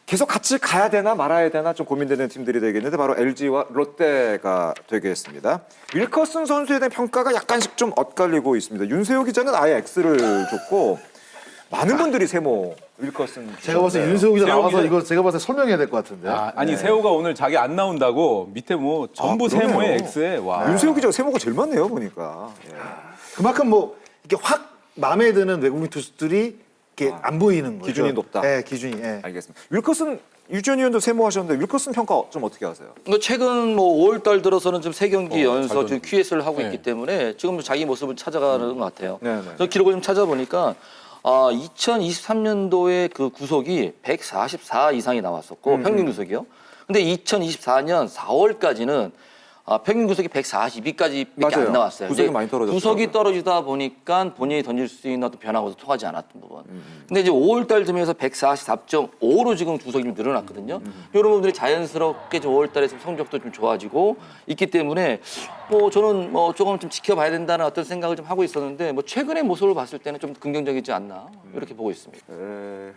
계속 같이 가야 되나 말아야 되나 좀 고민되는 팀들이 되겠는데 바로 LG와 롯데가 되겠습니다. 윌커슨 선수에 대한 평가가 약간씩 좀 엇갈리고 있습니다. 윤세호 기자는 아예 X를 줬고 많은 분들이 세모 윌커슨 제가 봤을 때 윤세호 기자 세호 나와서 기자- 이거 제가 봤을 때 설명해야 될 것 같은데. 아니 세호가 오늘 자기 안 나온다고 밑에 뭐 전부 그러네요. 세모에 X에 와. 윤세호 기자가 세모가 제일 많네요 보니까. 예. 그만큼 뭐 이렇게 확 마음에 드는 외국인 투수들이 이렇게 안 보이는 거죠. 기준이 높다. 네, 기준이. 예. 알겠습니다. 윌커슨 유전 의원도 세모하셨는데 윌커슨 평가 좀 어떻게 하세요? 최근 뭐 5월달 들어서는 지금 3경기 연속 잘 지금 QS를 하고 네. 있기 때문에 지금 자기 모습을 찾아가는 것 같아요. 네, 네. 저 기록을 좀 찾아보니까 2023년도에 그 구속이 144 이상이 나왔었고 평균 구속이요. 근데 2024년 4월까지는 평균 구속이 142까지밖에 맞아요. 안 나왔어요. 구속이 근데 많이 떨어졌더라고요. 구속이 떨어지다 보니까 본인이 던질 수 있는 어떤 변화가 통하지 않았던 부분. 근데 이제 5월달 되면서 144.5로 지금 구속이 좀 늘어났거든요. 이런 부분들이 자연스럽게 좀 5월달에 좀 성적도 좀 좋아지고 있기 때문에 뭐 저는 뭐 조금 좀 지켜봐야 된다는 어떤 생각을 좀 하고 있었는데 뭐 최근의 모습을 봤을 때는 좀 긍정적이지 않나 이렇게 보고 있습니다.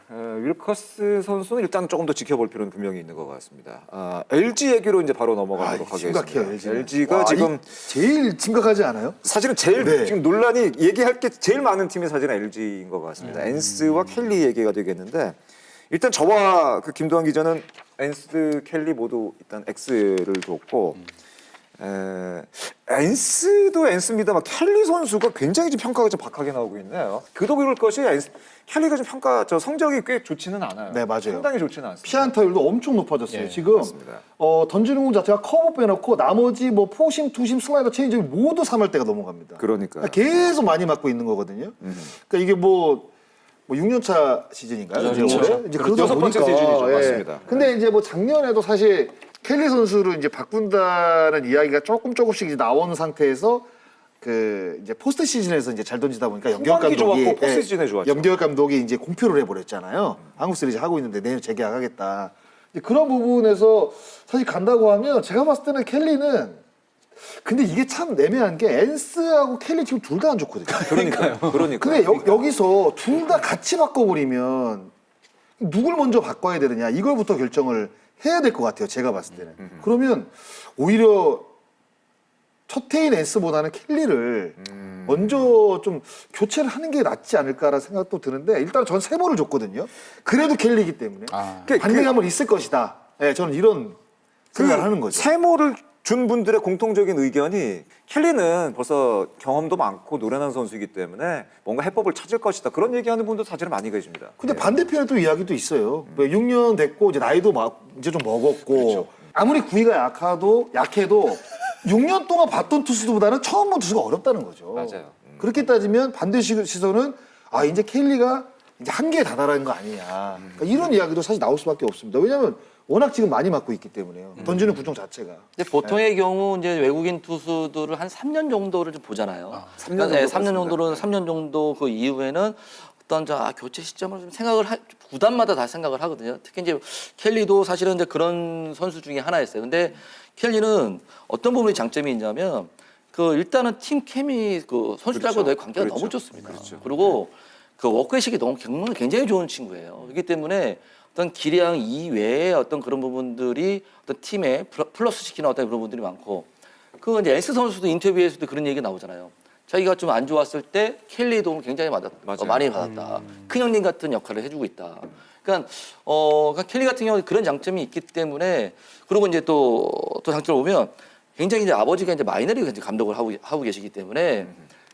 윌커스 선수는 일단 조금 더 지켜볼 필요는 분명히 있는 것 같습니다. LG 얘기로 이제 바로 넘어가도록 하겠습니다. 심각해요, LG는. LG가 와, 지금 제일 심각하지 않아요? 사실은 제일 네. 지금 논란이 얘기할 게 제일 많은 팀이 사실은 LG인 것 같습니다. 엔스와 켈리 얘기가 되겠는데 일단 저와 그 김도환 기자는 엔스, 켈리 모두 일단 X를 줬고 엔스도 엔스입니다만 켈리 선수가 굉장히 지금 평가가 좀 박하게 나오고 있네요. 그도 그럴 것이 켈리가 좀 성적이 꽤 좋지는 않아요. 네, 맞아요. 상당히 좋지는 않습니다. 피안타율도 엄청 높아졌어요. 예, 지금 맞습니다. 던지는 공 자체가 커브 빼놓고 나머지 뭐 포심, 투심, 슬라이더, 체인지를 모두 3할대가 넘어갑니다. 그러니까요. 계속 많이 맞고 있는 거거든요. 그러니까 이게 뭐 6년차 시즌인가요? 그렇죠. 이제 올해? 이제 그러다 여섯 번째 보니까, 시즌이죠. 맞습니다. 근데 이제 뭐 작년에도 사실 켈리 선수를 이제 바꾼다는 이야기가 조금씩 이제 나오는 상태에서 그 이제 포스트 시즌에서 이제 잘 던지다 보니까 연기혁 후반기 감독이 좋았고 포스트 시즌에 좋았죠. 연기혁 감독이 이제 공표를 해버렸잖아요. 한국 시리즈 하고 있는데 내년 재계약하겠다. 이제 그런 부분에서 사실 간다고 하면 제가 봤을 때는 켈리는 근데 이게 참 애매한 게 엔스하고 켈리 지금 둘 다 안 좋거든요. 그러니까. 근데 여기서 둘 다 같이 바꿔버리면 누굴 먼저 바꿔야 되느냐 이걸부터 결정을 해야 될 것 같아요. 제가 봤을 때는. 그러면 오히려 첫 해인 엔스보다는 켈리를 먼저 좀 교체를 하는 게 낫지 않을까라는 생각도 드는데 일단 전 세 번을 줬거든요. 그래도 켈리이기 때문에 반등이 한번 있을 것이다. 네, 저는 이런 생각을 하는 거죠. 세모를 준 분들의 공통적인 의견이 켈리는 벌써 경험도 많고 노련한 선수이기 때문에 뭔가 해법을 찾을 것이다. 그런 얘기하는 분도 사실은 많이 계십니다. 근데 반대편에 또 이야기도 있어요. 6년 됐고 이제 나이도 이제 좀 먹었고 아무리 구위가 약해도 6년 동안 봤던 투수들보다는 처음 본 투수가 어렵다는 거죠. 맞아요. 그렇게 따지면 반대 시선은 아 이제 켈리가 이제 한계에 다다른 거 아니냐. 그러니까 이런 이야기도 사실 나올 수밖에 없습니다. 왜냐하면 워낙 지금 많이 맞고 있기 때문에요. 던지는 구종 자체가. 근데 보통의 경우 이제 외국인 투수들을 한 3년 정도를 좀 보잖아요. 3년 네, 정도 3년 정도는 3년 정도 그 이후에는 어떤 교체 시점을 좀 구단마다 다 생각을 하거든요. 특히 이제 켈리도 사실은 이제 그런 선수 중에 하나였어요. 근데 켈리는 어떤 부분이 장점이 있냐면 그 일단은 팀 케미 그 선수들하고의 관계가 너무 좋습니다. 그리고 그 워크의식이 너무 굉장히 좋은 친구예요. 그렇기 때문에 어떤 기량 이외의 어떤 그런 부분들이 어떤 팀에 플러스 시키는 어떤 그런 부분들이 많고 그 이제 에스 선수도 인터뷰에서도 그런 얘기가 나오잖아요. 자기가 좀 안 좋았을 때 켈리 도움을 굉장히 많이 받았다. 큰 형님 같은 역할을 해주고 있다. 그러니까 켈리 같은 경우는 그런 장점이 있기 때문에 그리고 이제 또 장점을 보면 굉장히 이제 아버지가 이제 마이너리그 감독을 하고 계시기 때문에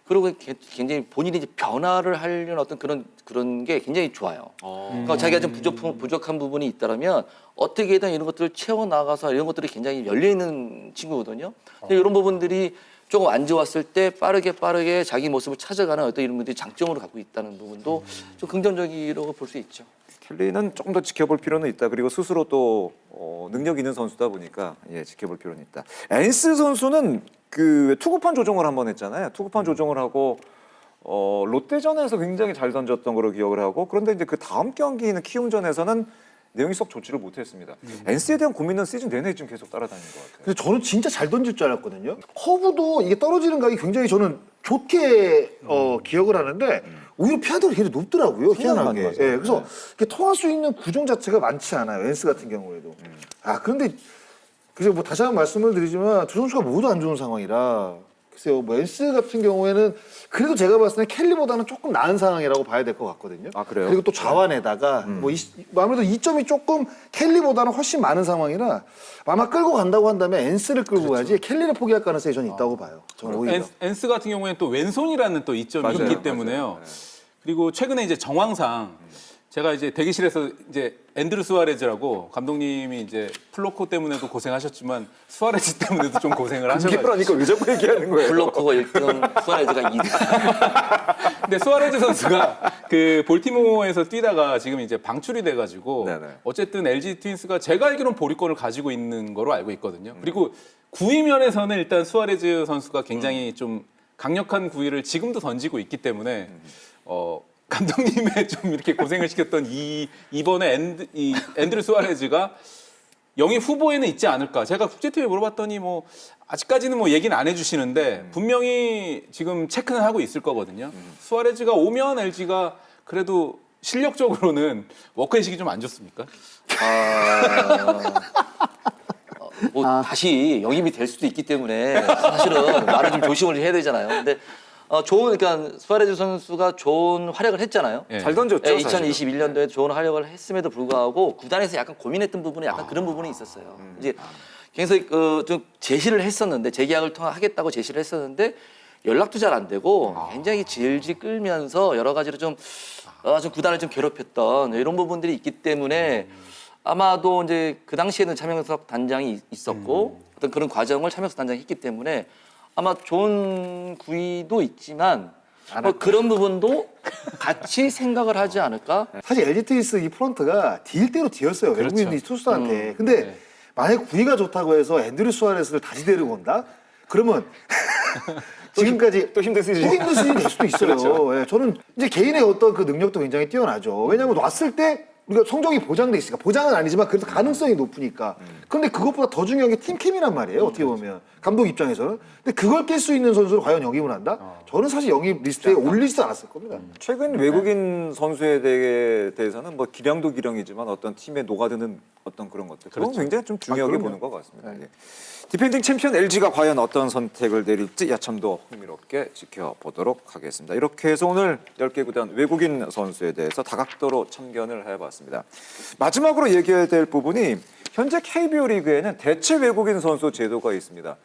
그리고 굉장히 본인이 이제 변화를 하려는 어떤 그런 게 굉장히 좋아요. 그러니까 자기가 좀 부족한 부분이 있다면 어떻게든 이런 것들을 채워 나가서 이런 것들이 굉장히 열려 있는 친구거든요. 근데 이런 부분들이 조금 안 좋았을 때 빠르게 자기 모습을 찾아가는 어떤 이런 분들이 장점으로 갖고 있다는 부분도 좀 긍정적이라고 볼 수 있죠. 켈리는 조금 더 지켜볼 필요는 있다. 그리고 스스로 또 능력 있는 선수다 보니까 지켜볼 필요는 있다. 엔스 선수는 그 투구판 조정을 한번 했잖아요. 투구판 조정을 하고 롯데전에서 굉장히 잘 던졌던 걸로 기억을 하고 그런데 이제 그 다음 경기는 키움전에서는 내용이 썩 좋지를 못했습니다. 엔스에 대한 고민은 시즌 내내 좀 계속 따라다니는 것 같아요. 근데 저는 진짜 잘 던질 줄 알았거든요. 커브도 이게 떨어지는 각이 굉장히 저는 좋게 기억을 하는데 오히려 피아노가 굉장히 높더라고요. 희한하게. 맞아요. 예, 그래서 이렇게 통할 수 있는 구종 자체가 많지 않아요. 엔스 같은 경우에도. 그런데 그래서 뭐 다시 한번 말씀을 드리지만 두 선수가 모두 안 좋은 상황이라 글쎄요. 뭐 엔스 같은 경우에는 그래도 제가 봤을 때 켈리보다는 조금 나은 상황이라고 봐야 될 것 같거든요. 아, 그래요? 그리고 또 좌완에다가 뭐 아무래도 이점이 조금 켈리보다는 훨씬 많은 상황이라 아마 끌고 간다고 한다면 엔스를 끌고 가야지 켈리를 포기할 가능성이 저는 있다고 봐요. 저는 오히려. 엔스 같은 경우에는 또 왼손이라는 또 이점이 맞아요, 있기 때문에요. 맞아요. 그리고 최근에 이제 정황상 제가 이제 대기실에서 이제 앤드루 수아레즈라고 감독님이 이제 플로코 때문에도 고생하셨지만 수아레즈 때문에도 좀 고생을 하셔가지고. 그러니까 왜 자꾸 얘기하는 거예요? 블로커가 1등, 수아레즈가 2등. 근데 수아레즈 선수가 그 볼티모어에서 뛰다가 지금 이제 방출이 돼가지고 네네. 어쨌든 LG 트윈스가 제가 알기로는 보리권을 가지고 있는 거로 알고 있거든요. 그리고 구위면에서는 일단 수아레즈 선수가 굉장히 좀 강력한 구위를 지금도 던지고 있기 때문에 감독님의 좀 이렇게 고생을 시켰던 이번에 앤드루 수아레즈가 영입 후보에는 있지 않을까. 제가 국제TV에 물어봤더니 뭐 아직까지는 뭐 얘기는 안 해주시는데 분명히 지금 체크는 하고 있을 거거든요. 수아레즈가 오면 LG가 그래도 실력적으로는 워크의식이 좀 안 좋습니까? 다시 영입이 될 수도 있기 때문에 사실은 말을 좀 조심을 해야 되잖아요. 근데 그러니까 수아레즈 선수가 좋은 활약을 했잖아요. 예. 잘 던졌죠. 2021년도에 좋은 활약을 했음에도 불구하고 구단에서 약간 고민했던 부분이 약간 그런 부분이 있었어요. 이제 계속 좀 제시를 했었는데 재계약을 하겠다고 제시를 했었는데 연락도 잘 안 되고 굉장히 질질 끌면서 여러 가지로 좀 구단을 좀 괴롭혔던 이런 부분들이 있기 때문에 아마도 이제 그 당시에는 차명석 단장이 있었고 어떤 그런 과정을 차명석 단장이 했기 때문에 아마 좋은 구위도 있지만 그런 부분도 같이 생각을 하지 않을까? 사실 LG 트윈스 이 프런트가 딜 대로 뒤였어요. 그렇죠. 외국인 투수한테. 근데 만약 구위가 좋다고 해서 앤드류 수아레스를 다시 데리고 온다? 그러면 지금까지 또 힘든 시즌. 또 힘든 시즌이 될 수도 있어요. 그렇죠. 예, 저는 이제 개인의 어떤 그 능력도 굉장히 뛰어나죠. 왜냐하면 왔을 때 우리가 성적이 보장돼 있으니까, 보장은 아니지만 그래도 가능성이 높으니까. 그런데 그것보다 더 중요한 게 팀캠이란 말이에요. 어떻게 보면 감독 입장에서는. 근데 그걸 깰 수 있는 선수를 과연 영입을 한다? 저는 사실 영입 리스트에 올리지도 않았을 겁니다. 최근 외국인 선수에 대해서는 뭐 기량도 기량이지만 어떤 팀에 녹아드는 어떤 그런 것들 그건 굉장히 좀 중요하게 보는 것 같습니다. 예. 디펜딩 챔피언 LG가 과연 어떤 선택을 내릴지 야참도 흥미롭게 지켜보도록 하겠습니다. 이렇게 해서 오늘 10개 구단 외국인 선수에 대해서 다각도로 참견을 해봤습니다. 마지막으로 얘기해야 될 부분이 현재 KBO 리그에는 대체 외국인 선수 제도가 있습니다.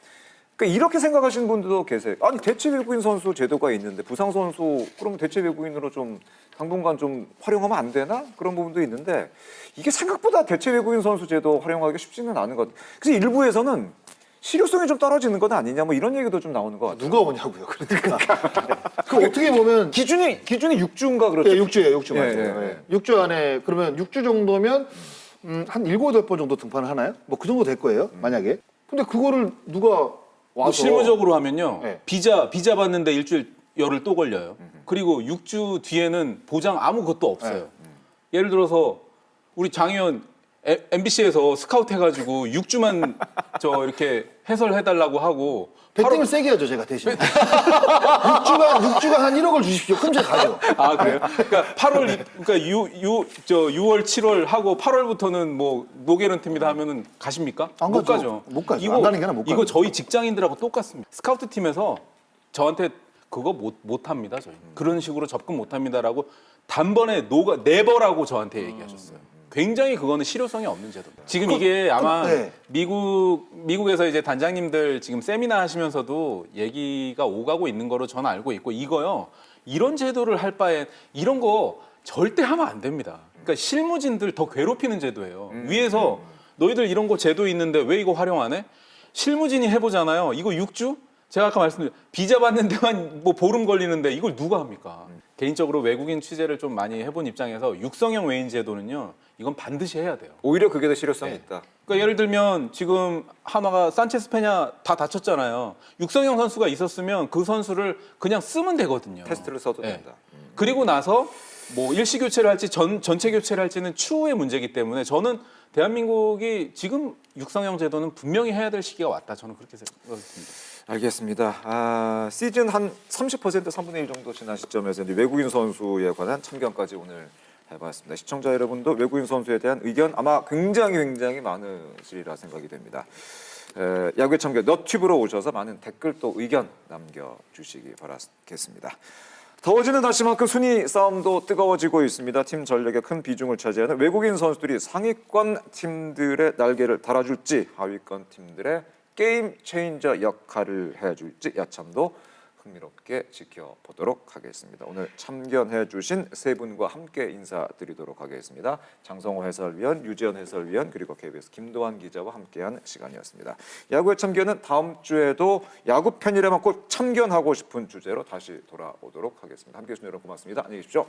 그러니까 이렇게 생각하시는 분들도 계세요. 아니 대체 외국인 선수 제도가 있는데 부상 선수 그럼 대체 외국인으로 좀 당분간 좀 활용하면 안 되나? 그런 부분도 있는데 이게 생각보다 대체 외국인 선수 제도 활용하기 쉽지는 않은 것 같아요. 그래서 일부에서는 실효성이 좀 떨어지는 건 아니냐 뭐 이런 얘기도 좀 나오는 것 같아요. 누가 오냐고요. 그러니까. 그 어떻게 보면 기준이 6주인가 그렇죠? 예, 6주예요. 6주 예, 맞아요. 예, 예. 6주 안에 그러면 6주 정도면 한 7, 8번 정도 등판을 하나요? 뭐 그 정도 될 거예요. 만약에. 근데 그거를 누가 뭐 와서 실무적으로 하면요. 네. 비자 받는데 일주일 열흘 또 걸려요. 그리고 6주 뒤에는 보장 아무것도 없어요. 예를 들어서 우리 장 의원 MBC에서 스카우트 해가지고 6주만 저 이렇게 해설해달라고 하고 배팅을 세게 하죠, 제가 대신. 6주간 한 1억을 주십시오. 그럼 제가 가죠. 아 그래요? 그러니까 8월 그러니까 6월 7월 하고 8월부터는 뭐 노게런트입니다 하면은 가십니까? 안 못 가죠. 가죠. 못 가죠. 안 가는 게 아니라 못 이거 가죠. 저희 직장인들하고 똑같습니다. 스카우트 팀에서 저한테 그거 못 합니다 저희. 그런 식으로 접근 못 합니다라고 단번에 네버라고 저한테 얘기하셨어요. 굉장히 그거는 실효성이 없는 제도입니다. 지금 이게 아마 네. 미국에서 이제 단장님들 지금 세미나 하시면서도 얘기가 오가고 있는 거로 저는 알고 있고 이거요. 이런 제도를 할 바에 이런 거 절대 하면 안 됩니다. 그러니까 실무진들 더 괴롭히는 제도예요. 위에서 너희들 이런 거 제도 있는데 왜 이거 활용 안 해? 실무진이 해보잖아요. 이거 6주? 제가 아까 말씀드린 비자 받는 데만 뭐 보름 걸리는데 이걸 누가 합니까? 개인적으로 외국인 취재를 좀 많이 해본 입장에서 육성형 외인 제도는요. 이건 반드시 해야 돼요. 오히려 그게 더 실효성이 있다. 그러니까 예를 들면 지금 한화가 산체스 페냐 다 다쳤잖아요. 육성형 선수가 있었으면 그 선수를 그냥 쓰면 되거든요. 테스트를 써도 네. 된다. 그리고 나서 뭐 일시 교체를 할지 전체 교체를 할지는 추후의 문제이기 때문에 저는 대한민국이 지금 육성형 제도는 분명히 해야 될 시기가 왔다. 저는 그렇게 생각합니다. 알겠습니다. 시즌 한 30% 3분의 1 정도 지난 시점에서 이제 외국인 선수에 관한 참견까지 오늘 해봤습니다. 시청자 여러분도 외국인 선수에 대한 의견 아마 굉장히 많으시리라 생각이 됩니다. 야구의 참견 너튜브로 오셔서 많은 댓글 또 의견 남겨주시기 바라겠습니다. 더워지는 날씨만큼 순위 싸움도 뜨거워지고 있습니다. 팀 전력에 큰 비중을 차지하는 외국인 선수들이 상위권 팀들의 날개를 달아줄지 하위권 팀들의 게임 체인저 역할을 해줄지 야참도 흥미롭게 지켜보도록 하겠습니다. 오늘 참견해 주신 세 분과 함께 인사드리도록 하겠습니다. 장성호 해설위원, 유지연 해설위원 그리고 KBS 김도환 기자와 함께한 시간이었습니다. 야구의 참견은 다음 주에도 야구 팬이라면 꼭 참견하고 싶은 주제로 다시 돌아오도록 하겠습니다. 함께해 주신 여러분 고맙습니다. 안녕히 계십시오.